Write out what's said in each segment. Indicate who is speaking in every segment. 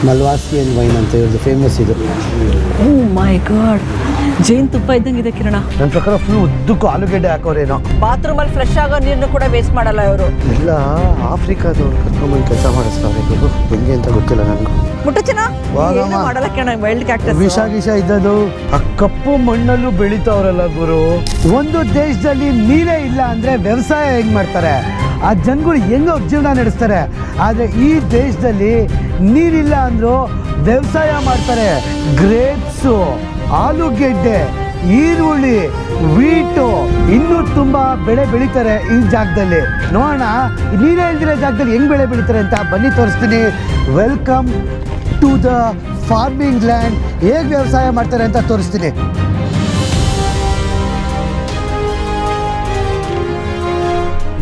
Speaker 1: ಮಲ್ವಾಸ್ಕಿಯನ್ wine ಅಂತ ಇವ್ರದ್ದು famous ಇದು.
Speaker 2: ಓ ಮೈ ಗಾಡ್, ಜೇನು ತುಪ್ಪ ಇದ್ದಂಗಿದೆ ಕಿರಣ.
Speaker 1: ನನ್ನ ಪ್ರಕಾರ ಫುಲ್ ಉದ್ದಕ್ಕೂ ಆಲೂಗೆಡ್ಡೆ ಹಾಕೋರೇನೋ.
Speaker 2: ಬಾತ್ರೂಮಲ್ಲಿ ಫ್ರೆಶ್ ಆಗೋ ನೀರನ್ನು ಕೂಡ ವೇಸ್ಟ್ ಮಾಡಲ್ಲ ಇವರು.
Speaker 1: ಎಲ್ಲ ಆಫ್ರಿಕಾದವ್ರು ಕರ್ಕೊಂಡ್ಬಂದು ಕೆಲಸ ಮಾಡಿಸ್ತಾರೆ. ಇವರು ಹೆಂಗೆ ಅಂತ ಗೊತ್ತಿಲ್ಲ ನನಗೂ.
Speaker 2: ಮುಟ್ಟಚನ ಮಾಡಲ್ಲ ಕಿರಣ, ವೈಲ್ಡ್ ಕ್ಯಾಕ್ಟಸ್.
Speaker 1: ವಿಷ ಇದ್ದದು ಆ ಕಪ್ಪು ಮಣ್ಣಲ್ಲೂ ಬೆಳೀತಾವ್ರಲ್ಲ ಗುರು. ಒಂದು ದೇಶದಲ್ಲಿ ನೀರೇ ಇಲ್ಲ ಅಂದ್ರೆ ವ್ಯವಸಾಯ ಹೆಂಗ್ ಮಾಡ್ತಾರೆ, ಆ ಜನಗಳು ಹೆಂಗ ಜೀವನ ನಡೆಸ್ತಾರೆ. ಆದರೆ ಈ ದೇಶದಲ್ಲಿ ನೀರಿಲ್ಲ ಅಂದ್ರು ವ್ಯವಸಾಯ ಮಾಡ್ತಾರೆ. ಗ್ರೇಪ್ಸು, ಆಲೂಗೆಡ್ಡೆ, ಈರುಳ್ಳಿ, ವೀಟು, ಇನ್ನೂ ತುಂಬ ಬೆಳೆ ಬೆಳೀತಾರೆ ಈ ಜಾಗದಲ್ಲಿ. ನೋಡೋಣ ನೀರೇ ಇಲ್ದಿರೋ ಜಾಗದಲ್ಲಿ ಹೆಂಗ್ ಬೆಳೆ ಬೆಳೀತಾರೆ ಅಂತ ಬನ್ನಿ ತೋರಿಸ್ತೀನಿ. Welcome to the farming land. ಹೇಗೆ ವ್ಯವಸಾಯ ಮಾಡ್ತಾರೆ ಅಂತ ತೋರಿಸ್ತೀನಿ.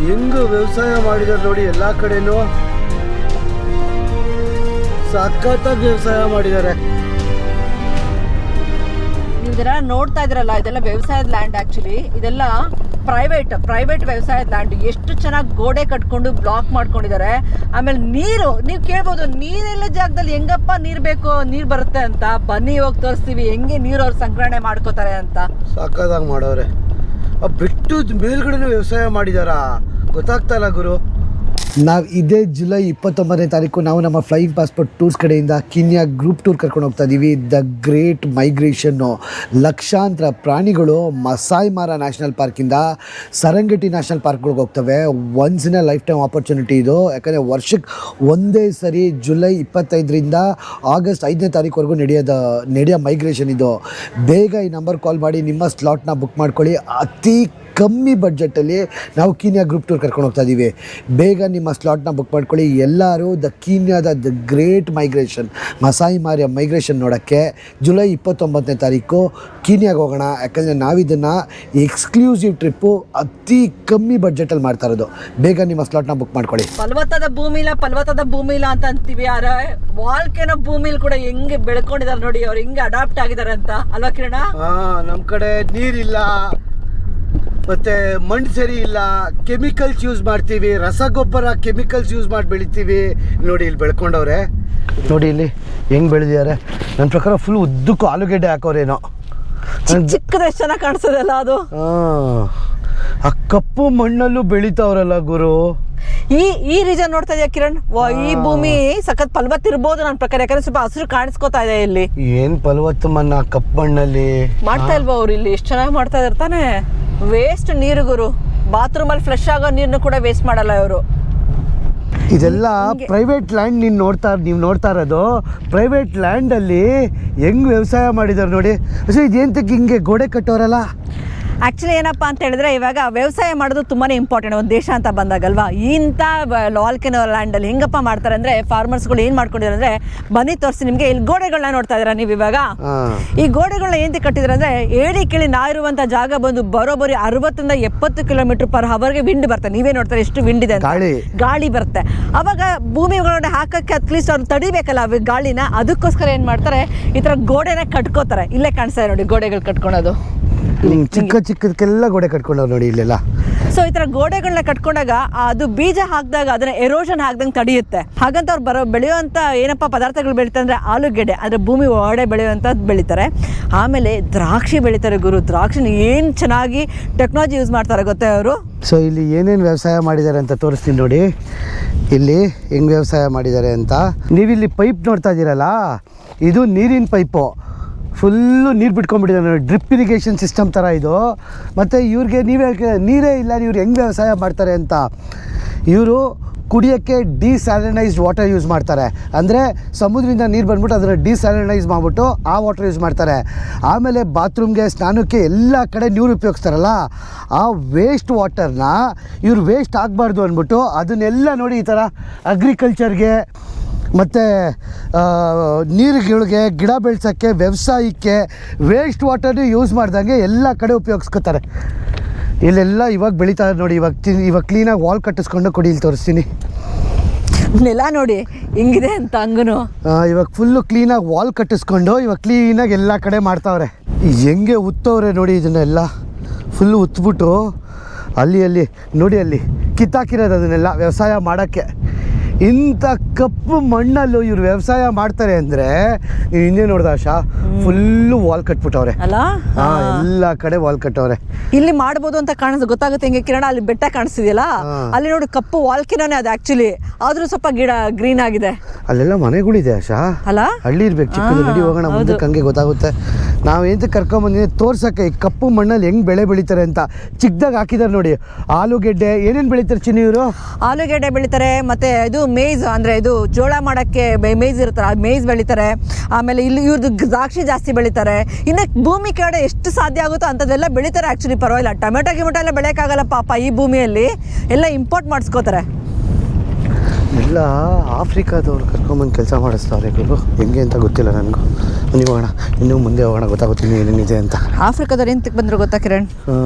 Speaker 1: ಹೆಂಗ ವ್ಯವಸಾಯ ಮಾಡಿದಾರೆ ನೋಡಿ, ಎಲ್ಲ ಕಡೆನೂ ಸಖತ್ತಾಗಿ ವ್ಯವಸಾಯ ಮಾಡಿದ್ದಾರೆ.
Speaker 2: ನೀವು ಇದೆಲ್ಲ ನೋಡ್ತಾ ಇದ್ರಲ್ಲ, ಇದೆಲ್ಲ ವ್ಯವಸಾಯದ ಲ್ಯಾಂಡ್. ಆಕ್ಚುಲಿ ಇದೆಲ್ಲ ಪ್ರೈವೇಟ್ ವ್ಯವಸಾಯದ ಲ್ಯಾಂಡ್. ಎಷ್ಟು ಚೆನ್ನಾಗಿ ಗೋಡೆ ಕಟ್ಕೊಂಡು ಬ್ಲಾಕ್ ಮಾಡ್ಕೊಂಡಿದ್ದಾರೆ. ಆಮೇಲೆ ನೀರು, ನೀವು ಕೇಳ್ಬೋದು ನೀರೆಲ್ಲ ಜಾಗದಲ್ಲಿ ಹೆಂಗಪ್ಪ ನೀರು ಬೇಕು, ನೀರು ಬರುತ್ತೆ ಅಂತ. ಬನ್ನಿ ಹೋಗಿ ತೋರಿಸ್ತೀವಿ ಹೆಂಗೆ ನೀರು ಅವ್ರು ಸಂಗ್ರಹಣೆ ಮಾಡ್ಕೋತಾರೆ ಅಂತ.
Speaker 1: ಸಾಕಾಗಿ ಮಾಡೋರೆ. ಬಿಟ್ಟು ಮೇಲ್ಗಡೆನೂ ವ್ಯವಸಾಯ ಮಾಡಿದಾರಾ ಗೊತ್ತಾಗ್ತಾ ಇಲ್ಲ ಗುರು. ನಾವು ಇದೇ ಜುಲೈ 29ನೇ ತಾರೀಕು ನಾವು ನಮ್ಮ ಫ್ಲೈಯಿಂಗ್ ಪಾಸ್ಪೋರ್ಟ್ ಟೂರ್ಸ್ ಕಡೆಯಿಂದ ಕೀನ್ಯಾ ಗ್ರೂಪ್ ಟೂರ್ ಕರ್ಕೊಂಡು ಹೋಗ್ತಾ ಇದ್ದೀವಿ. The great migration. ಲಕ್ಷಾಂತರ ಪ್ರಾಣಿಗಳು ಮಸಾಯ್ ಮಾರಾ ನ್ಯಾಷನಲ್ ಪಾರ್ಕಿಂದ ಸರಂಗಟಿ ನ್ಯಾಷನಲ್ ಪಾರ್ಕ್ಗಳಿಗೆ ಹೋಗ್ತವೆ. Once in a life time opportunity ಇದು. ಯಾಕಂದರೆ ವರ್ಷಕ್ಕೆ ಒಂದೇ ಸರಿ ಜುಲೈ 25ರಿಂದ ಆಗಸ್ಟ್ 5ನೇ ತಾರೀಕುವರೆಗೂ ನಡೆಯೋ ಮೈಗ್ರೇಷನ್ ಇದು. ಬೇಗ ಈ ನಂಬರ್ ಕಾಲ್ ಮಾಡಿ ನಿಮ್ಮ ಸ್ಲಾಟ್ನ ಬುಕ್ ಮಾಡ್ಕೊಳ್ಳಿ. ಅತಿ ಕಮ್ಮಿ ಬಡ್ಜೆಟಲ್ಲಿ ನಾವು ಕೀನ್ಯಾ ಗ್ರೂಪ್ ಟೂರ್ ಕರ್ಕೊಂಡು ಹೋಗ್ತಾ ಇದ್ದೀವಿ. ಬೇಗ ನಿಮ್ಮ ಸ್ಲಾಟ್ನ ಬುಕ್ ಮಾಡ್ಕೊಳ್ಳಿ. ಎಲ್ಲರೂ ಕೀನ್ಯಾದ ಗ್ರೇಟ್ ಮೈಗ್ರೇಷನ್, ಮಸಾಯಿ ಮಾರಿಯ ಮೈಗ್ರೇಷನ್ ನೋಡೋಕ್ಕೆ ಜುಲೈ 29ನೇ ತಾರೀಕು ಕೀನ್ಯಾಗೆ ಹೋಗೋಣ. ಯಾಕಂದರೆ ನಾವಿದನ್ನು ಎಕ್ಸ್ಕ್ಲೂಸಿವ್ ಟ್ರಿಪ್ಪು ಅತಿ ಕಮ್ಮಿ ಬಡ್ಜೆಟಲ್ಲಿ ಮಾಡ್ತಾ ಇರೋದು. ಬೇಗ ನಿಮ್ಮ ಸ್ಲಾಟ್ನ ಬುಕ್ ಮಾಡ್ಕೊಳ್ಳಿ.
Speaker 2: ಫಲವತ್ತಾದ ಭೂಮಿ ಇಲ್ಲ ಅಂತ ಅಂತೀವಿ. ಯಾರ ವಾಲ್ಕೆನೋ ಭೂಮಿಲಿ ಕೂಡ ಹೆಂಗೆ ಬೆಳ್ಕೊಂಡಿದ್ದಾರೆ ನೋಡಿ, ಅವ್ರು ಹೆಂಗೆ ಅಡಾಪ್ಟ್ ಆಗಿದ್ದಾರೆ ಅಂತ ಅಲ್ವಾ ಕಿರಣ?
Speaker 1: ನಮ್ಮ ಕಡೆ ನೀರಿಲ್ಲ, ಮತ್ತು ಮಣ್ಣು ಸರಿ ಇಲ್ಲ, ಕೆಮಿಕಲ್ಸ್ ಯೂಸ್ ಮಾಡ್ತೀವಿ, ರಸಗೊಬ್ಬರ ಕೆಮಿಕಲ್ಸ್ ಯೂಸ್ ಮಾಡಿ ಬೆಳಿತೀವಿ. ನೋಡಿ ಇಲ್ಲಿ ಬೆಳ್ಕೊಂಡವ್ರೆ, ನೋಡಿ ಇಲ್ಲಿ ಹೆಂಗೆ ಬೆಳೆದಿದ್ದಾರೆ. ನನ್ನ ಪ್ರಕಾರ ಫುಲ್ ಉದ್ದಕ್ಕೂ ಆಲೂಗೆಡ್ಡೆ ಹಾಕೋರೇನೋ.
Speaker 2: ಚಿಕ್ಕದಷ್ಟು ಚೆನ್ನಾಗಿ ಕಾಣಿಸ್ತದಲ್ಲ ಅದು.
Speaker 1: ಆ ಕಪ್ಪು ಮಣ್ಣಲ್ಲೂ ಬೆಳಿತಾವ್ರಲ್ಲ ಗುರು.
Speaker 2: ಈ ರೀಜನ್ ನೋಡ್ತಾ ಇದೆಯಾ ಕಿರಣ್? ಈ ಭೂಮಿ ಸಖತ್ ಫಲವತ್ತಿರ್ಬೋದು ನನ್ನ ಪ್ರಕಾರ. ಯಾಕಂದ್ರೆ ಸ್ವಲ್ಪ ಹಸಿರು ಕಾಣಿಸ್ಕೋತಾ ಇದೆ ಇಲ್ಲಿ.
Speaker 1: ಏನ್ ಫಲವತ್ತು ಮಣ್ಣ ಕಪ್ಪು ಮಣ್ಣಲ್ಲಿ
Speaker 2: ಮಾಡ್ತಾ ಇಲ್ವಾ ಅವ್ರು? ಇಲ್ಲಿ ಎಷ್ಟು ಚೆನ್ನಾಗಿ ಮಾಡ್ತಾ ಇರ್ತಾನೆ. ವೇಸ್ಟ್ ನೀರು ಗುರು. ಬಾತ್ರೂಮಲ್ಲಿ ಫ್ರೆಶ್ ಆಗೋ ನೀರನ್ನು ಕೂಡ ವೇಸ್ಟ್ ಮಾಡಲ್ಲ ಇವರು.
Speaker 1: ಇದೆಲ್ಲ ಪ್ರೈವೇಟ್ ಲ್ಯಾಂಡ್. ನೀವು ನೋಡ್ತಾ ಇರೋದು ಪ್ರೈವೇಟ್ ಲ್ಯಾಂಡಲ್ಲಿ ಹೆಂಗ್ ವ್ಯವಸಾಯ ಮಾಡಿದ್ದಾರೆ ನೋಡಿ. ಇದೇಂತಕ್ಕೆ ಹಿಂಗೆ ಗೋಡೆ ಕಟ್ಟೋರಲ್ಲ?
Speaker 2: ಆ್ಯಕ್ಚುಲಿ ಏನಪ್ಪ ಅಂತ ಹೇಳಿದ್ರೆ, ಇವಾಗ ವ್ಯವಸಾಯ ಮಾಡೋದು ತುಂಬಾ ಇಂಪಾರ್ಟೆಂಟ್ ಒಂದು ದೇಶ ಅಂತ ಬಂದಾಗಲ್ವಾ. ಇಂಥ ವಾಲ್ಕೆನೋ ಲ್ಯಾಂಡಲ್ಲಿ ಹೆಂಗಪ್ಪ ಮಾಡ್ತಾರೆ ಅಂದರೆ, ಫಾರ್ಮರ್ಸ್ಗಳು ಏನು ಮಾಡ್ಕೊಂಡಿದ್ದಾರೆ ಅಂದರೆ, ಬನ್ನಿ ತೋರಿಸಿ ನಿಮಗೆ. ಇಲ್ಲಿ ಗೋಡೆಗಳನ್ನ ನೋಡ್ತಾ ಇದ್ದೀರಾ ನೀವು ಇವಾಗ. ಈ ಗೋಡೆಗಳನ್ನ ಏನಂತ ಕಟ್ಟಿದ್ದಾರೆ ಅಂದರೆ, ಏಳಿ ಕೇಳಿ ನಾ ಇರುವಂಥ ಜಾಗ ಬಂದು ಬರೋಬ್ಬರಿ 60ರಿಂದ 70 km/hಗೆ ವಿಂಡ್ ಬರುತ್ತೆ. ನೀವೇ ನೋಡ್ತಾರೆ ಎಷ್ಟು ವಿಂಡ್ ಇದೆ ಅಂತ. ಗಾಳಿ ಬರುತ್ತೆ. ಅವಾಗ ಭೂಮಿ ಒಳಗಡೆ ಹಾಕಕ್ಕೆ ಅಟ್ಲೀಸ್ಟ್ ಅವ್ರು ತಡಿಬೇಕಲ್ಲ ಗಾಳಿನ. ಅದಕ್ಕೋಸ್ಕರ ಏನು ಮಾಡ್ತಾರೆ, ಈ ಥರ ಗೋಡೆನ ಕಟ್ಕೋತಾರೆ. ಇಲ್ಲೇ ಕಾಣಿಸ್ತಾ ಇದೆ ನೋಡಿ ಗೋಡೆಗಳು ಕಟ್ಕೊಳೋದು.
Speaker 1: ಚಿಕ್ಕದಕ್ಕೆಲ್ಲ ಗೋಡೆ ಕಟ್ಕೊಂಡವ್ರು ನೋಡಿ ಇಲ್ಲೆಲ್ಲ.
Speaker 2: ಸೊ ಈ ಥರ ಗೋಡೆಗಳನ್ನ ಕಟ್ಕೊಂಡಾಗ ಅದು ಬೀಜ ಹಾಕಿದಾಗ ಅದನ್ನ ಎರೋಷನ್ ಹಾಕ್ದಂಗೆ ತಡೆಯುತ್ತೆ. ಹಾಗಂತ ಅವ್ರು ಬೆಳೆಯುವಂಥ ಏನಪ್ಪ ಪದಾರ್ಥಗಳು ಬೆಳೀತಾರೆ ಅಂದರೆ ಆಲೂಗೆಡ್ಡೆ, ಅಂದರೆ ಭೂಮಿ ಒಳಗಡೆ ಬೆಳೆಯುವಂಥದ್ದು ಬೆಳೀತಾರೆ. ಆಮೇಲೆ ದ್ರಾಕ್ಷಿ ಬೆಳೀತಾರೆ ಗುರು. ದ್ರಾಕ್ಷಿನ ಏನು ಚೆನ್ನಾಗಿ ಟೆಕ್ನಾಲಜಿ ಯೂಸ್ ಮಾಡ್ತಾರೆ ಗೊತ್ತೇ ಅವರು.
Speaker 1: ಸೊ ಇಲ್ಲಿ ಏನೇನು ವ್ಯವಸಾಯ ಮಾಡಿದ್ದಾರೆ ಅಂತ ತೋರಿಸ್ತೀನಿ ನೋಡಿ. ಇಲ್ಲಿ ಹೆಂಗೆ ವ್ಯವಸಾಯ ಮಾಡಿದ್ದಾರೆ ಅಂತ. ನೀವಿಲ್ಲಿ ಪೈಪ್ ನೋಡ್ತಾ ಇದ್ದೀರಲ್ಲ, ಇದು ನೀರಿನ ಪೈಪು. ಫುಲ್ಲು ನೀರು ಬಿಟ್ಕೊಂಡ್ಬಿಟ್ಟಿದ್ದಾರೆ ನೋಡಿ. ಡ್ರಿಪ್ ಇರಿಗೇಷನ್ ಸಿಸ್ಟಮ್ ಥರ ಇದು. ಮತ್ತು ಇವ್ರಿಗೆ ನೀರೇ ಇಲ್ಲ, ಇವ್ರು ಹೆಂಗೆ ವ್ಯವಸಾಯ ಮಾಡ್ತಾರೆ ಅಂತ. ಇವರು ಕುಡಿಯೋಕ್ಕೆ ಡಿಸ್ಯಾಲಿನೈಸ್ಡ್ ವಾಟರ್ ಯೂಸ್ ಮಾಡ್ತಾರೆ. ಅಂದರೆ ಸಮುದ್ರದಿಂದ ನೀರು ಬಂದ್ಬಿಟ್ಟು ಅದನ್ನು ಡಿಸ್ಯಾಲಿನೈಸ್ ಮಾಡಿಬಿಟ್ಟು ಆ ವಾಟರ್ ಯೂಸ್ ಮಾಡ್ತಾರೆ. ಆಮೇಲೆ ಬಾತ್ರೂಮ್ಗೆ, ಸ್ನಾನಕ್ಕೆ ಎಲ್ಲ ಕಡೆ ನೀರು ಉಪಯೋಗಿಸ್ತಾರಲ್ಲ, ಆ ವೇಸ್ಟ್ ವಾಟರ್ನ ಇವ್ರು ವೇಸ್ಟ್ ಆಗಬಾರ್ದು ಅಂದ್ಬಿಟ್ಟು ಅದನ್ನೆಲ್ಲ ನೋಡಿ ಈ ಥರ ಅಗ್ರಿಕಲ್ಚರ್ಗೆ ಮತ್ತು ನೀರುಗಳಿಗೆ, ಗಿಡ ಬೆಳೆಸೋಕ್ಕೆ, ವ್ಯವಸಾಯಕ್ಕೆ ವೇಸ್ಟ್ ವಾಟರ್ನ ಯೂಸ್ ಮಾಡ್ದಂಗೆ ಎಲ್ಲ ಕಡೆ ಉಪಯೋಗಿಸ್ಕೊತಾರೆ. ಇಲ್ಲೆಲ್ಲ ಇವಾಗ ಬೆಳೀತಾ ನೋಡಿ. ಇವಾಗ ಕ್ಲೀನಾಗಿ ವಾಲ್ ಕಟ್ಟಿಸ್ಕೊಂಡು ಕೊಡಿ, ಇಲ್ಲಿ ತೋರಿಸ್ತೀನಿ.
Speaker 2: ನೆಲ ನೋಡಿ ಹಿಂಗಿದೆ ಅಂತ ಹಂಗೂ.
Speaker 1: ಇವಾಗ ಫುಲ್ಲು ಕ್ಲೀನಾಗಿ ವಾಲ್ ಕಟ್ಟಿಸ್ಕೊಂಡು ಇವಾಗ ಕ್ಲೀನಾಗಿ ಎಲ್ಲ ಕಡೆ ಮಾಡ್ತಾವ್ರೆ. ಹೆಂಗೆ ಉತ್ತವ್ರೆ ನೋಡಿ. ಇದನ್ನೆಲ್ಲ ಫುಲ್ಲು ಉತ್ಬಿಟ್ಟು ಅಲ್ಲಿ ನೋಡಿ ಅಲ್ಲಿ ಕಿತ್ತಾಕಿರೋದು ಅದನ್ನೆಲ್ಲ ವ್ಯವಸಾಯ ಮಾಡೋಕ್ಕೆ. ಇಂಥ ಕಪ್ಪು ಮಣ್ಣಲ್ಲೂ ಇವ್ರು ವ್ಯವಸಾಯ ಮಾಡ್ತಾರೆ ಅಂದರೆ ಹಿಂದೆ ನೋಡ್ದ ಆಶಾ ಫುಲ್ಲು ವಾಲ್ ಕಟ್ಬಿಟ್ಟವ್ರೆ
Speaker 2: ಅಲ್ಲ
Speaker 1: ಎಲ್ಲ ಕಡೆ ವಾಲ್ ಕಟ್ಟವ್ರೆ.
Speaker 2: ಇಲ್ಲಿ ಮಾಡ್ಬೋದು ಅಂತ ಗೊತ್ತಾಗುತ್ತೆ ಹೆಂಗೆ ಕಿರಣ, ಅಲ್ಲಿ ಬೆಟ್ಟ ಕಾಣಿಸ್ತಿದೆಯಲ್ಲ ಅಲ್ಲಿ ನೋಡಿ ಕಪ್ಪು ವಾಲ್ಕಿನೋನೇ ಅದು ಆಕ್ಚುಲಿ, ಆದ್ರೂ ಸ್ವಲ್ಪ ಗಿಡ ಗ್ರೀನ್ ಆಗಿದೆ.
Speaker 1: ಅಲ್ಲೆಲ್ಲ ಮನೆಗಳಿದೆ ಆಶಾ,
Speaker 2: ಅಲ್ಲ
Speaker 1: ಹಳ್ಳಿ ಇರ್ಬೇಕು ಚಿಕ್ಕದು. ನಡಿ ಹೋಗೋಣ ಮುಂದಕ್ಕೆ, ಹಂಗೆ ಗೊತ್ತಾಗುತ್ತೆ. ನಾವು ಎಂತ ಕರ್ಕೊಂಬಂದಿದ್ದೀವಿ ತೋರ್ಸಕ್ಕೆ ಈ ಕಪ್ಪು ಮಣ್ಣಲ್ಲಿ ಹೆಂಗ್ ಬೆಳೆ ಬೆಳಿತಾರೆ ಅಂತ. ಚಿಕ್ಕದಾಗ ಹಾಕಿದಾರೆ ನೋಡಿ, ಆಲೂಗೆಡ್ಡೆ ಏನೇನು ಬೆಳಿತಾರೆ ಚಿನ್ನಿ ಇವರು?
Speaker 2: ಆಲೂಗೆಡ್ಡೆ ಬೆಳಿತಾರೆ, ಮತ್ತೆ ಇದು ಮೇಜ್ ಅಂದ್ರೆ ಇದು ಜೋಳ ಮಾಡಕ್ಕೆ ಮೇಜ್ ಇರುತ್ತಲ್ಲ, ಮೇಜ್ ಬೆಳಿತಾರೆ. ಆಮೇಲೆ ಇಲ್ಲಿ ಇವ್ರದ್ದು ದ್ರಾಕ್ಷಿ ಜಾಸ್ತಿ ಬೆಳಿತಾರೆ. ಇನ್ನು ಭೂಮಿ ಕೆಳಗಡೆ ಎಷ್ಟು ಸಾಧ್ಯ ಆಗುತ್ತೋ ಅಂಥದ್ದೆಲ್ಲ ಬೆಳಿತಾರೆ. ಆಕ್ಚುಲಿ ಪರವಾಗಿಲ್ಲ, ಟೊಮೆಟೊ ಎಲ್ಲ ಬೆಳೆಯೋಕ್ಕಾಗಲ್ಲ ಪಾಪ ಈ ಭೂಮಿಯಲ್ಲಿ, ಎಲ್ಲ ಇಂಪೋರ್ಟ್ ಮಾಡಿಸ್ಕೋತಾರೆ.
Speaker 1: ಎಲ್ಲ ಆಫ್ರಿಕಾದವ್ರು ಕರ್ಕೊಂಬಂದು ಕೆಲಸ ಮಾಡಿಸ್ತಾರೆ ಗುರು, ಹೆಂಗೆ ಅಂತ ಗೊತ್ತಿಲ್ಲ ನನಗೂ. ನೀವು ಹೋಗೋಣ, ಇನ್ನೂ ಮುಂದೆ ಹೋಗೋಣ, ಗೊತ್ತಾಗುತ್ತೆ ಏನೇನಿದೆ ಅಂತ.
Speaker 2: ಆಫ್ರಿಕಾದವ್ರು ಎಂತಕ್ಕೆ ಬಂದ್ರು ಗೊತ್ತಾ ಕಿರಣ್?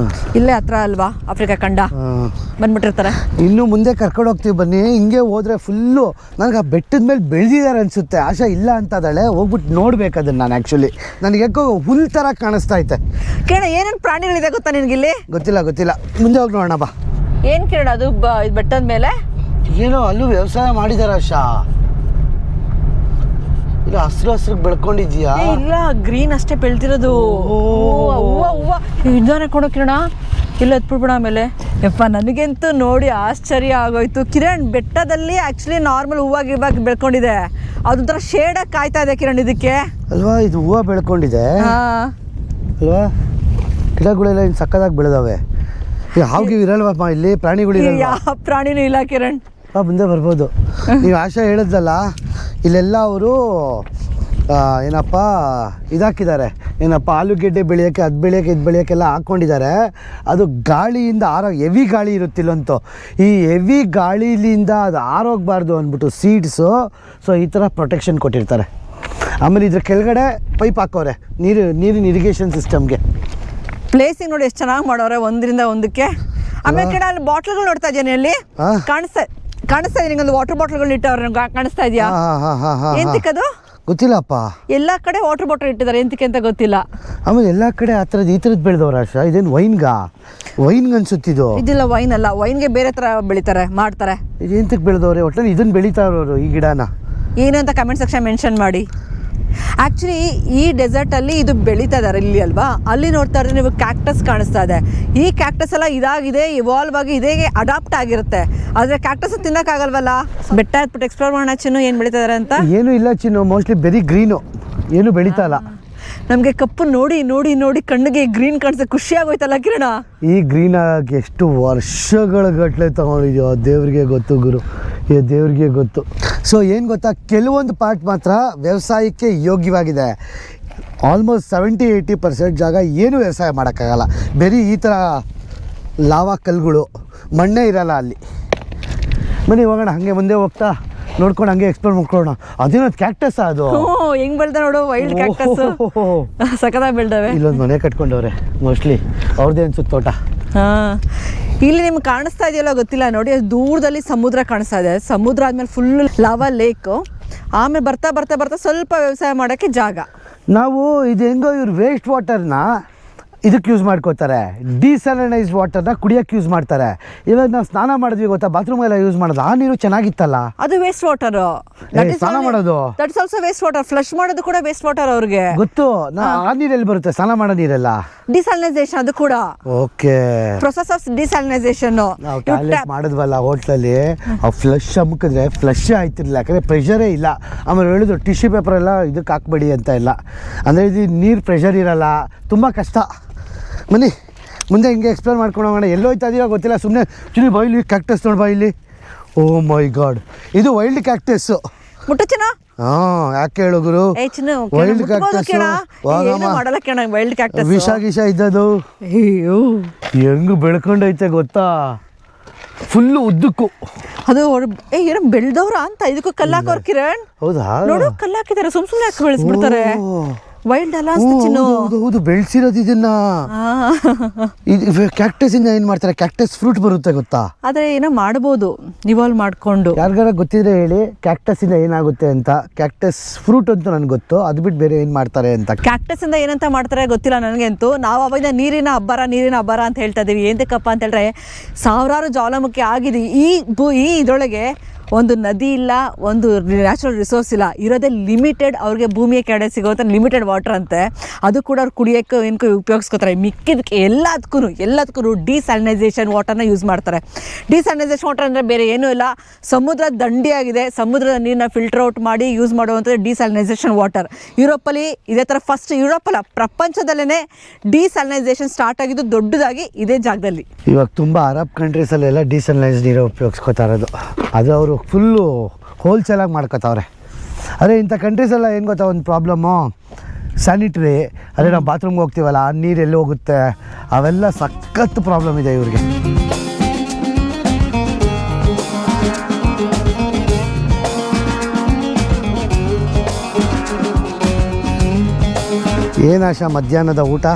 Speaker 2: ಇಲ್ಲೇ ಹತ್ರ ಅಲ್ವಾ ಆಫ್ರಿಕಾ ಖಂಡ, ಬಂದ್ಬಿಟ್ಟಿರ್ತಾರೆ.
Speaker 1: ಇನ್ನೂ ಮುಂದೆ ಕರ್ಕೊಂಡು ಹೋಗ್ತೀವಿ ಬನ್ನಿ. ಹಿಂಗೆ ಹೋದ್ರೆ ಫುಲ್ಲು ನನಗೆ ಆ ಬೆಟ್ಟದ ಮೇಲೆ ಬೆಳೆದಿದ್ದಾರೆ ಅನಿಸುತ್ತೆ. ಆಶಾ ಇಲ್ಲ ಅಂತದಾಳೆ, ಹೋಗ್ಬಿಟ್ಟು ನೋಡ್ಬೇಕು ಅದನ್ನು. ನಾನು ಆ್ಯಕ್ಚುಲಿ ನನಗೆ ಯಾಕೋ ಹುಲ್ ಥರ ಕಾಣಿಸ್ತಾ ಐತೆ.
Speaker 2: ಕಿರಣ ಏನೇನು ಪ್ರಾಣಿಗಳಿದೆ ಗೊತ್ತಾ ನಿನಗಿಲ್ಲಿ?
Speaker 1: ಗೊತ್ತಿಲ್ಲ, ಮುಂದೆ ಹೋಗಿ ನೋಡೋಣ ಬಾ.
Speaker 2: ಏನು ಕಿರಣ ಅದು ಬೆಟ್ಟದ ಮೇಲೆ?
Speaker 1: ಏನೋ ಅಲ್ಲೂ ವ್ಯವಸಾಯ ಮಾಡಿದಾರ ಆಶಾ. ಇಲ್ಲ ಹಸ್ರು ಬೆಳ್ಕೊಂಡಿದ್ಯಾ?
Speaker 2: ಇಲ್ಲ, ಗ್ರೀನ್ ಅಷ್ಟೇ ಬೆಳ್ದಿರೋದು. ಹೂವ ಇದಾನೆ ಕೊಡೋ ಕಿರಣ, ಇಲ್ಲ ಎತ್ಬಿಡ್ಬಿಡ ಆಮೇಲೆ. ಯಪ್ಪ ನನಗಂತೂ ನೋಡಿ ಆಶ್ಚರ್ಯ ಆಗೋಯ್ತು ಕಿರಣ್. ಬೆಟ್ಟದಲ್ಲಿ ಆ್ಯಕ್ಚುಲಿ ನಾರ್ಮಲ್ ಹೂವಾಗಿ ಬೆಳ್ಕೊಂಡಿದೆ, ಅದೊಂಥರ ಶೇಡಾಗಿ ಕಾಯ್ತಾ ಇದೆ ಕಿರಣ್ ಇದಕ್ಕೆ
Speaker 1: ಅಲ್ವಾ. ಇದು ಹೂವು ಬೆಳ್ಕೊಂಡಿದೆ ಅಲ್ವಾ, ಗಿಡಗಳೆಲ್ಲ ಇನ್ನು ಸಕ್ಕದಾಗಿ ಬೆಳೆದವೆ. ಹಾಗೆ ಇರಲ್ವಪ್ಪ ಇಲ್ಲಿ ಪ್ರಾಣಿಗಳು?
Speaker 2: ಯಾವ ಪ್ರಾಣಿನೂ ಇಲ್ಲ ಕಿರಣ್.
Speaker 1: ಮುಂದೆ ಬರ್ಬೋದು. ನೀವು ಆಶಾ ಹೇಳಿದ್ಲಲ್ಲ, ಇಲ್ಲೆಲ್ಲ ಅವರು ಏನಪ್ಪ ಇದಾಕಿದ್ದಾರೆ, ಏನಪ್ಪ ಆಲೂಗೆಡ್ಡೆ ಬೆಳೆಯೋಕ್ಕೆ, ಅದು ಬೆಳೆಯೋಕ್ಕೆ, ಇದು ಬೆಳೆಯೋಕ್ಕೆಲ್ಲ ಹಾಕ್ಕೊಂಡಿದ್ದಾರೆ. ಅದು ಗಾಳಿಯಿಂದ ಹೆವಿ ಗಾಳಿ ಇರುತ್ತಿಲ್ಲಂತೂ. ಈ ಹೆವಿ ಗಾಳಿಲಿಂದ ಅದು ಆರೋಗಬಾರ್ದು ಅಂದ್ಬಿಟ್ಟು ಸೀಡ್ಸು, ಸೊ ಈ ಥರ ಪ್ರೊಟೆಕ್ಷನ್ ಕೊಟ್ಟಿರ್ತಾರೆ. ಆಮೇಲೆ ಇದ್ರ ಕೆಳಗಡೆ ಪೈಪ್ ಹಾಕೋರೆ ನೀರಿನ ಇರಿಗೇಷನ್ ಸಿಸ್ಟಮ್ಗೆ.
Speaker 2: ಪ್ಲೇಸಿಂಗ್ ನೋಡಿ ಎಷ್ಟು ಚೆನ್ನಾಗಿ ಮಾಡೋರೆ ಒಂದರಿಂದ ಒಂದಕ್ಕೆ. ಆಮೇಲೆ ಕಡೆ ಅಲ್ಲಿ ಬಾಟ್ಲ್ಗಳು ನೋಡ್ತಾ ಇದ್ದೀನಿ, ಅಲ್ಲಿ ಕಾಣಿಸ್ತಾ ಇದೆ ನಿಂಗೊಂದು ವಾಟರ್ ಬಾಟ್ಲ್ಗಳು ಇಟ್ಟವ್ರೆ, ಕಾಣಿಸ್ತಾ ಇದೆಯಾ? ಎಂತಕ್ಕದು
Speaker 1: ಗೊತ್ತಿಲ್ಲಪ್ಪ.
Speaker 2: ಎಲ್ಲ ಕಡೆ ವಾಟರ್ ಬಾಟಲ್ ಇಟ್ಟಿದ್ದಾರೆ, ಎಂತಕ್ಕೆ ಅಂತ ಗೊತ್ತಿಲ್ಲ.
Speaker 1: ಆಮೇಲೆ ಎಲ್ಲ ಕಡೆ ಆ ಥರದ್ದು ಈ ಥರದ್ದು ಬೆಳೆದವ್ರ ಆಶಾ. ಇದೇನು ವೈನ್ಗೆ ಅನ್ಸುತ್ತಿದ್ದು?
Speaker 2: ಇದಿಲ್ಲ, ವೈನ್ ಅಲ್ಲ, ವೈನ್ಗೆ ಬೇರೆ ಥರ ಬೆಳಿತಾರೆ, ಮಾಡ್ತಾರೆ.
Speaker 1: ಇದು ಎಂತಕ್ಕೆ ಬೆಳೆದವ್ರೆ? ಒಟ್ಟಲ್ಲಿ ಇದನ್ನು ಬೆಳೀತಾರವರು ಈ ಗಿಡನ.
Speaker 2: ಏನು ಅಂತ ಕಮೆಂಟ್ ಸೆಕ್ಷನ್ ಮೆನ್ಷನ್ ಮಾಡಿ. ಆ್ಯಕ್ಚುಲಿ ಈ ಡೆಸರ್ಟಲ್ಲಿ ಇದು ಬೆಳೀತಾ ಇದ್ದಾರೆ ಇಲ್ಲಿ ಅಲ್ವಾ, ಅಲ್ಲಿ ನೋಡ್ತಾ ಇದ್ರೆ ನೀವು ಕ್ಯಾಕ್ಟಸ್ ಕಾಣಿಸ್ತಾ ಇದೆ. ಈ ಕ್ಯಾಕ್ಟಸ್ ಎಲ್ಲ ಇದಾಗಿದೆ, ಇವಾಲ್ವ್ ಆಗಿ ಇದೇ ಅಡಾಪ್ಟ್ ಆಗಿರುತ್ತೆ. ಆದರೆ ಕ್ಯಾಕ್ಟಸ್ ತಿನ್ನೋಕ್ಕಾಗಲ್ವಲ್ಲ. ಬೆಟ್ಟ ಹತ್ಬಿಟ್ಟು ಎಕ್ಸ್ಪ್ಲೋರ್ ಮಾಡೋಣ ಚಿನ್ನು, ಏನು ಬೆಳೀತಾ ಇದ್ದಾರೆ ಅಂತ.
Speaker 1: ಏನೂ ಇಲ್ಲ ಚಿನ್ನು, ಮೋಸ್ಟ್ಲಿ ಬೆರಿ ಗ್ರೀನು, ಏನು ಬೆಳೀತಾ ಇಲ್ಲ.
Speaker 2: ನಮಗೆ ಕಪ್ಪು ನೋಡಿ ನೋಡಿ ನೋಡಿ ಕಣ್ಣಿಗೆ ಗ್ರೀನ್ ಕಾಣಿಸೋ ಖುಷಿ ಆಗೋಯ್ತಲ್ಲ ಕಿರಣ.
Speaker 1: ಈ ಗ್ರೀನ್ ಆಗಿ ಎಷ್ಟು ವರ್ಷಗಳ ಗಟ್ಟಲೆ ತಗೊಂಡಿದ್ಯೋ ದೇವ್ರಿಗೆ ಗೊತ್ತು ಗುರು, ದೇವ್ರಿಗೆ ಗೊತ್ತು. ಸೊ ಏನು ಗೊತ್ತಾ, ಕೆಲವೊಂದು ಪಾರ್ಟ್ ಮಾತ್ರ ವ್ಯವಸಾಯಕ್ಕೆ ಯೋಗ್ಯವಾಗಿದೆ. ಆಲ್ಮೋಸ್ಟ್ 70-80% ಜಾಗ ಏನು ವ್ಯವಸಾಯ ಮಾಡೋಕ್ಕಾಗಲ್ಲ. ಬರೀ ಈ ಥರ ಲಾವಾ ಕಲ್ಲುಗಳು, ಮಣ್ಣೇ ಇರಲ್ಲ ಅಲ್ಲಿ. ಬನ್ನಿ ಹೋಗೋಣ, ಹಾಗೆ ಮುಂದೆ ಹೋಗ್ತಾ ನೋಡ್ಕೊಂಡು ಹಂಗೆ ಎಕ್ಸ್ಪ್ಲೋರ್ ಮಾಡ್ಕೊಳ್ಳೋಣ. ಅದೇನೋ ಕ್ಯಾಕ್ಟಸ್ ಅದು
Speaker 2: ಹೆಂಗ್ ಬೆಳ್ದ ನೋಡು, ವೈಲ್ಡ್ ಕ್ಯಾಕ್ಟಸ್ ಸಖತ್ತಾಗಿ ಬೆಳ್ದವೆ.
Speaker 1: ಇಲ್ಲೊಂದು ಮನೆ ಕಟ್ಕೊಂಡವ್ರೆ, ಮೋಸ್ಟ್ಲಿ ಅವ್ರದ್ದೇ ಅನ್ಸುತ್ತೆ ತೋಟ.
Speaker 2: ಇಲ್ಲಿ ನಿಮ್ಗೆ ಕಾಣಿಸ್ತಾ ಇದೆಯಲ್ಲ ಗೊತ್ತಿಲ್ಲ ನೋಡಿ, ದೂರದಲ್ಲಿ ಸಮುದ್ರ ಕಾಣಿಸ್ತಾ ಇದೆ. ಸಮುದ್ರ ಆದ್ಮೇಲೆ ಫುಲ್ ಲಾವಾ ಲೇಕ್, ಆಮೇಲೆ ಬರ್ತಾ ಬರ್ತಾ ಬರ್ತಾ ಸ್ವಲ್ಪ ವ್ಯವಸಾಯ ಮಾಡೋಕ್ಕೆ ಜಾಗ.
Speaker 1: ನಾವು ಇದು ಹೆಂಗೋ ಇವ್ರು ವೇಸ್ಟ್ ವಾಟರ್ನ ಇದಕ್ಕೆ ಯೂಸ್ ಮಾಡ್ಕೋತಾರೆ, ಡಿಸಲನೈಸ್ಡ್ ವಾಟರ್ನ ಕುಡಿಯೋಕ್ಕೆ ಯೂಸ್ ಮಾಡ್ತಾರೆ. ಇವಾಗ ನಾವು ಸ್ನಾನ ಮಾಡಿದ್ವಿ ಗೊತ್ತಾ, ಬಾತ್ರೂಮೆಲ್ಲ ಯೂಸ್ ಮಾಡೋದು, ಆ ನೀರು ಚೆನ್ನಾಗಿತ್ತಲ್ಲ,
Speaker 2: ಅದು ವೇಸ್ಟ್ ವಾಟರ್.
Speaker 1: ಸ್ನಾನ ಮಾಡೋದು
Speaker 2: that's also waste water. Flush ಮಾಡೋದು ಕೂಡ ವೇಸ್ಟ್ ವಾಟರ್ ಅವ್ರಿಗೆ ಗೊತ್ತು.
Speaker 1: ಆ ನೀರೆಲ್ಲಿ ಬರುತ್ತೆ, ಸ್ನಾನ ಮಾಡೋ ನೀರೆಲ್ಲ
Speaker 2: ಡಿಸಲನೈಸೇಷನ್, ಅದು ಕೂಡ
Speaker 1: ಓಕೆ
Speaker 2: ಪ್ರೊಸೆಸ್ ಆಫ್ ಡಿಸಲನೈಸೇಷನ್.
Speaker 1: ನಾವು ಟಾಯ್ಲೆಟ್ ಮಾಡಿದ್ವಲ್ಲ ಹೋಟ್ಲಲ್ಲಿ, ಆ ಫ್ಲಶ್ ಅಮ್ಕಿದ್ರೆ ಫ್ಲಶ್ ಆಯ್ತಿರ್ಲಿಲ್ಲ, ಯಾಕಂದರೆ ಪ್ರೆಷರೇ ಇಲ್ಲ. ಆಮೇಲೆ ಹೇಳಿದ್ರು ಟಿಶ್ಯೂ ಪೇಪರ್ ಎಲ್ಲ ಇದಕ್ಕೆ ಹಾಕ್ಬೇಡಿ ಅಂತ ಇಲ್ಲ, ಅಂದರೆ ಇದು ನೀರು ಪ್ರೆಷರ್ ಇರಲ್ಲ, ತುಂಬ ಕಷ್ಟ. ಬನ್ನಿ ಮುಂದೆ ಹಿಂಗೆ ಎಕ್ಸ್ಪ್ಲೋರ್ ಮಾಡ್ಕೊಂಡು ಹೋಗೋಣ. ಎಲ್ಲೋಯ್ತಾ ಇದೆಯೋ ಗೊತ್ತಿಲ್ಲ, ಸುಮ್ಮನೆ ಚಿನ್ನಿ ಬಾಯಿಲಿ ಕ್ಯಾಕ್ಟಸ್ ನೋಡಿ ಬಾಯಿಲಿ. ಓ ಮೈ ಗಾಡ್, ಇದು ವೈಲ್ಡ್ ಕ್ಯಾಕ್ಟಸ್ಸು.
Speaker 2: ಮುಟ್ಟಚಿನ
Speaker 1: ಯಾಕೆ ಹೇಳು ಗುರು, ವೈಲ್ಡ್ ಕ್ಯಾಕ್ಟಸ್ ವಿಷ ಗಿಷ ಇದ್ದದು ಹೆಂಗ್ ಬೆಳ್ಕೊಂಡೈತೆ ಗೊತ್ತಾ, ಫುಲ್ಲು ಉದ್ದಕ್ಕೂ. ಅದು
Speaker 2: ಏನೋ ಬೆಳ್ದವ್ರ ಅಂತ ಇದಕ್ಕೂ ಕಲ್ಲಾಕೋರ್ ಕಿರಣ್.
Speaker 1: ಹೌದಾ,
Speaker 2: ನೋಡು ಕಲ್ಲಾಕಿದ್ದಾರೆ, ಸುಮ್ನೆ ಯಾಕೆ ಬೆಳೆಸ್ಬಿಡ್ತಾರೆ. ವೈಲ್ಡ್ ಅಲ್ಲ
Speaker 1: ಹೌದು, ಬೆಳೆಸಿರೋದು ಇದನ್ನ. ಕ್ಯಾಕ್ಟಸ್ ಇಂದ ಏನ್ ಮಾಡ್ತಾರೆ, ಕ್ಯಾಕ್ಟಸ್ ಫ್ರೂಟ್ ಬರುತ್ತೆ ಗೊತ್ತಾ.
Speaker 2: ಆದ್ರೆ ಏನೋ ಮಾಡ್ಬೋದು ಇವಾಲ್ವ್ ಮಾಡ್ಕೊಂಡು.
Speaker 1: ಯಾರಿಗಾರ ಗೊತ್ತಿದ್ರೆ ಹೇಳಿ, ಕ್ಯಾಕ್ಟಸ್ ಇಂದ ಏನಾಗುತ್ತೆ ಅಂತ. ಕ್ಯಾಕ್ಟಸ್ ಫ್ರೂಟ್ ಅಂತ ನನ್ಗೆ ಗೊತ್ತು, ಅದು ಬಿಟ್ಟು ಬೇರೆ ಏನ್ ಮಾಡ್ತಾರೆ ಅಂತ.
Speaker 2: ಕ್ಯಾಕ್ಟಸ್ ಇಂದ ಏನಂತ ಮಾಡ್ತಾರೆ ಗೊತ್ತಿಲ್ಲ ನನಗಂತೂ. ನಾವು ಅವಾಗ ನೀರಿನ ಅಬ್ಬರ ಅಂತ ಹೇಳ್ತಾ ಇದೀವಿ. ಏನಕ್ಕಪ್ಪ ಅಂತ ಹೇಳಿದ್ರೆ, ಸಾವಿರಾರು ಜ್ವಾಲಾಮುಖಿ ಆಗಿದೆ ಈ ಇದರೊಳಗೆ. ಒಂದು ನದಿ ಇಲ್ಲ, ಒಂದು ನ್ಯಾಚುರಲ್ ರಿಸೋರ್ಸ್ ಇಲ್ಲ, ಇರೋದೇ ಲಿಮಿಟೆಡ್. ಅವ್ರಿಗೆ ಭೂಮಿಯ ಕೆಳಗಡೆ ಸಿಗೋವಂಥ ಲಿಮಿಟೆಡ್ ವಾಟರ್ ಅಂತೆ. ಅದು ಕೂಡ ಅವ್ರು ಕುಡಿಯೋಕ್ಕೆ ಏನಕ್ಕೂ ಉಪಯೋಗಿಸ್ಕೋತಾರೆ. ಮಿಕ್ಕಿದಕ್ಕೆ ಎಲ್ಲದಕ್ಕೂ ಡಿಸ್ಯಾಲಿನೈಸೇಷನ್ ವಾಟರ್ನ ಯೂಸ್ ಮಾಡ್ತಾರೆ. ಡಿಸ್ಯಾಲಿನೈಸೇಷನ್ ವಾಟರ್ ಅಂದರೆ ಬೇರೆ ಏನೂ ಇಲ್ಲ, ಸಮುದ್ರ ದಂಡಿಯಾಗಿದೆ, ಸಮುದ್ರದ ನೀರನ್ನ ಫಿಲ್ಟರ್ ಔಟ್ ಮಾಡಿ ಯೂಸ್ ಮಾಡುವಂಥದ್ದು ಡಿಸ್ಯಾಲಿನೈಸೇಷನ್ ವಾಟರ್. ಯುರೋಪಲ್ಲಿ ಇದೇ ಥರ ಫಸ್ಟ್, ಯುರೋಪಲ್ಲ ಪ್ರಪಂಚದಲ್ಲೇ ಡಿಸ್ಯಾಲಿನೈಸೇಷನ್ ಸ್ಟಾರ್ಟ್ ಆಗಿದ್ದು ದೊಡ್ಡದಾಗಿ ಇದೇ ಜಾಗದಲ್ಲಿ.
Speaker 1: ಇವಾಗ ತುಂಬ ಅರಬ್ ಕಂಟ್ರೀಸಲ್ಲೆಲ್ಲ ಡಿಸಲ್ನೈಸ್ ನೀರು ಉಪಯೋಗಿಸ್ಕೋತಾ ಇರೋದು. ಅದು ಅವರು ಫುಲ್ಲು ಹೋಲ್ಸೇಲಾಗಿ ಮಾಡ್ಕೋತಾವ್ರೆ. ಅದೇ ಇಂಥ ಕಂಟ್ರೀಸೆಲ್ಲ ಏನು ಗೊತ್ತಾ ಒಂದು ಪ್ರಾಬ್ಲಮ್ಮು, ಸ್ಯಾನಿಟ್ರಿ. ಅದೇ ನಾವು ಬಾತ್ರೂಮ್ಗೆ ಹೋಗ್ತೀವಲ್ಲ, ಆ ನೀರು ಎಲ್ಲಿ ಹೋಗುತ್ತೆ, ಅವೆಲ್ಲ ಸಖತ್ ಪ್ರಾಬ್ಲಮ್ ಇದೆ ಇವ್ರಿಗೆ. ಏನಾಶಾ ಮಧ್ಯಾಹ್ನದ ಊಟ?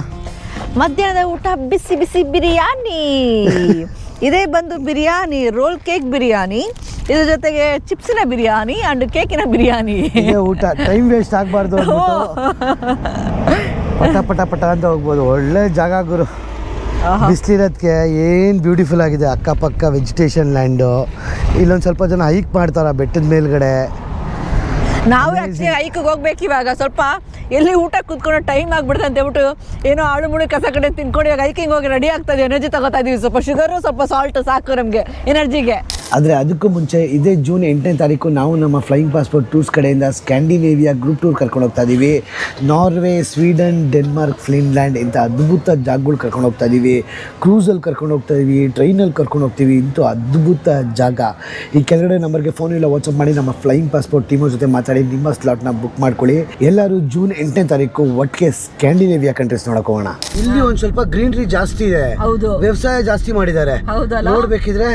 Speaker 2: ಬಿಸಿ ಬಿಸಿ ಬಿರಿಯಾನಿ. ಇದೇ ಬಂದು ಬಿರಿಯಾನಿ, ರೋಲ್ ಕೇಕ್ ಬಿರಿಯಾನಿ, ಇದ್ರ ಜೊತೆಗೆ ಚಿಪ್ಸಿನ ಬಿರಿಯಾನಿ ಅಂಡ್ ಕೇಕಿನ ಬಿರಿಯಾನಿ.
Speaker 1: ಊಟ ಟೈಮ್ ವೇಸ್ಟ್ ಆಗಬಾರ್ದು, ಪಟ ಪಟ ಪಟ ಅಂತ ಹೋಗ್ಬೋದು. ಒಳ್ಳೆ ಜಾಗ ಗುರು, ಬಿಸಿಲಿರೋದಕ್ಕೆ ಏನು ಬ್ಯೂಟಿಫುಲ್ ಆಗಿದೆ. ಅಕ್ಕಪಕ್ಕ ವೆಜಿಟೇಷನ್ ಲ್ಯಾಂಡು. ಇಲ್ಲೊಂದು ಸ್ವಲ್ಪ ಜನ ಹೈಕ್ ಮಾಡ್ತಾರ ಬೆಟ್ಟದ ಮೇಲ್ಗಡೆ.
Speaker 2: ನಾವು ಆ್ಯಕ್ಚುಲಿ ಹೈಕಿಗೆ ಹೋಗ್ಬೇಕು ಇವಾಗ. ಸ್ವಲ್ಪ ಎಲ್ಲಿ ಊಟ ಕೂತ್ಕೊಂಡು ಟೈಮ್ ಆಗ್ಬಿಡುತ್ತೆ ಅಂತ ಹೇಳ್ಬಿಟ್ಟು ಏನೋ ಆಳು ಮುಳು ಕಸ ಕಡೆ ತಿನ್ಕೊಂಡು ಇವಾಗ ಹೈಕಿಂಗ್ ಹೋಗಿ ರೆಡಿ ಆಗ್ತದೆ, ಎನರ್ಜಿ ತಗೋತಾ ಇದೀವಿ. ಸ್ವಲ್ಪ ಶುಗರು, ಸ್ವಲ್ಪ ಸಾಲ್ಟ್ ಸಾಕು ನಮಗೆ ಎನರ್ಜಿಗೆ.
Speaker 1: ಆದರೆ ಅದಕ್ಕೂ ಮುಂಚೆ ಇದೇ ಜೂನ್ 8ನೇ ತಾರೀಕು ನಾವು ನಮ್ಮ ಫ್ಲೈಯಿಂಗ್ ಪಾಸ್ಪೋರ್ಟ್ ಟೂರ್ಸ್ ಕಡೆಯಿಂದ ಸ್ಕ್ಯಾಂಡಿನೇವಿಯಾ ಗ್ರೂಪ್ ಟೂರ್ ಕರ್ಕೊಂಡು ಹೋಗ್ತಾ ಇದ್ದೀವಿ. ನಾರ್ವೆ, ಸ್ವೀಡನ್, ಡೆನ್ಮಾರ್ಕ್, ಫಿನ್ಲ್ಯಾಂಡ್ ಇಂಥ ಅದ್ಭುತ ಜಾಗಗಳು ಕರ್ಕೊಂಡು ಹೋಗ್ತಾ ಇದ್ದೀವಿ. ಕ್ರೂಸಲ್ಲಿ ಕರ್ಕೊಂಡು ಹೋಗ್ತಾ ಇದ್ದೀವಿ, ಟ್ರೈನಲ್ಲಿ ಕರ್ಕೊಂಡು ಹೋಗ್ತೀವಿ. ಇಂಥ ಅದ್ಭುತ ಜಾಗ. ಈ ಕೆಳಗಡೆ ನಂಬರ್ಗೆ ಫೋನ್ ಇಲ್ಲ, ವಾಟ್ಸಪ್ ಮಾಡಿ ನಮ್ಮ ಫ್ಲೈಯಿಂಗ್ ಪಾಸ್ಪೋರ್ಟ್ ಟೀಮವ್ರ ಜೊತೆ ಮಾತಾಡಿ ನಿಮ್ಮ ಸ್ಲಾಟ್ನ ಬುಕ್ ಮಾಡ್ಕೊಳ್ಳಿ. ಎಲ್ಲರೂ ಜೂನ್ 8ನೇ ತಾರೀಕು ಒಟ್ಟಿಗೆ ಸ್ಕ್ಯಾಂಡಿನೇವಿಯಾ ಕಂಟ್ರೀಸ್ ನೋಡಕ್ ಹೋಗೋಣ. ಇಲ್ಲಿ ಒಂದು ಸ್ವಲ್ಪ ಗ್ರೀನರಿ ಜಾಸ್ತಿ ಇದೆ, ವ್ಯವಸಾಯ ಜಾಸ್ತಿ ಮಾಡಿದ್ದಾರೆ. ನೋಡ್ಬೇಕಿದ್ರೆ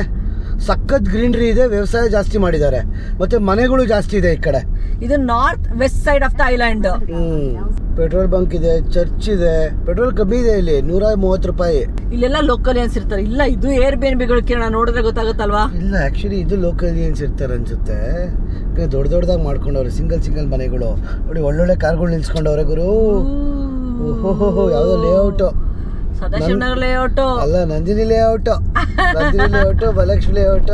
Speaker 1: ಸಖತ್ ಗ್ರೀನರಿ ಇದೆ, ವ್ಯವಸಾಯ ಜಾಸ್ತಿ ಮಾಡಿದ್ದಾರೆ, ಮತ್ತೆ ಮನೆಗಳು ಜಾಸ್ತಿ ಇದೆ ಈ ಕಡೆ.
Speaker 2: ಇದು north west side of the island.
Speaker 1: Petrol bunk ಇದೆ, ಚರ್ಚ್ ಇದೆ. ಪೆಟ್ರೋಲ್ ಕಮ್ಮಿ ಇದೆ ಇಲ್ಲಿ, 130 ರೂಪಾಯಿ.
Speaker 2: ಇಲ್ಲೆಲ್ಲ ಲೋಕಲಿಯನ್ಸ್ ಇರ್ತಾರೆ. ಇಲ್ಲ, ಇದು ಏರ್ ಬಿ ಎನ್ ಬಿಗಳು ಕಿರಣ ನೋಡಿದ್ರೆ ಗೊತ್ತಾಗುತ್ತಲ್ವಾ?
Speaker 1: ಇಲ್ಲ, ಆಕ್ಚುಲಿ ಇದು ಲೋಕಲಿಯನ್ಸ್ ಇರ್ತಾರೆ ಅನ್ಸುತ್ತೆ. ದೊಡ್ಡದಾಗಿ ಮಾಡ್ಕೊಂಡವ್ರೆ, ಸಿಂಗಲ್ ಮನೆಗಳು. ನೋಡಿ, ಒಳ್ಳೊಳ್ಳೆ ಕಾರ್ಗಳು ನಿಲ್ಸ್ಕೊಂಡವ್ರೆ ಗುರು. ಓಹೋ, ಯಾವ್ದೋ ಲೇಔಟ್,
Speaker 2: ಸದಾಶಿವನಗರ ಲೇಔಟ್
Speaker 1: ಅಲ್ಲ, ನಂದಿನಿ ಲೇಔಟ್, ಬಲಕ್ಷ್ಮಿ ಲೇಔಟ್.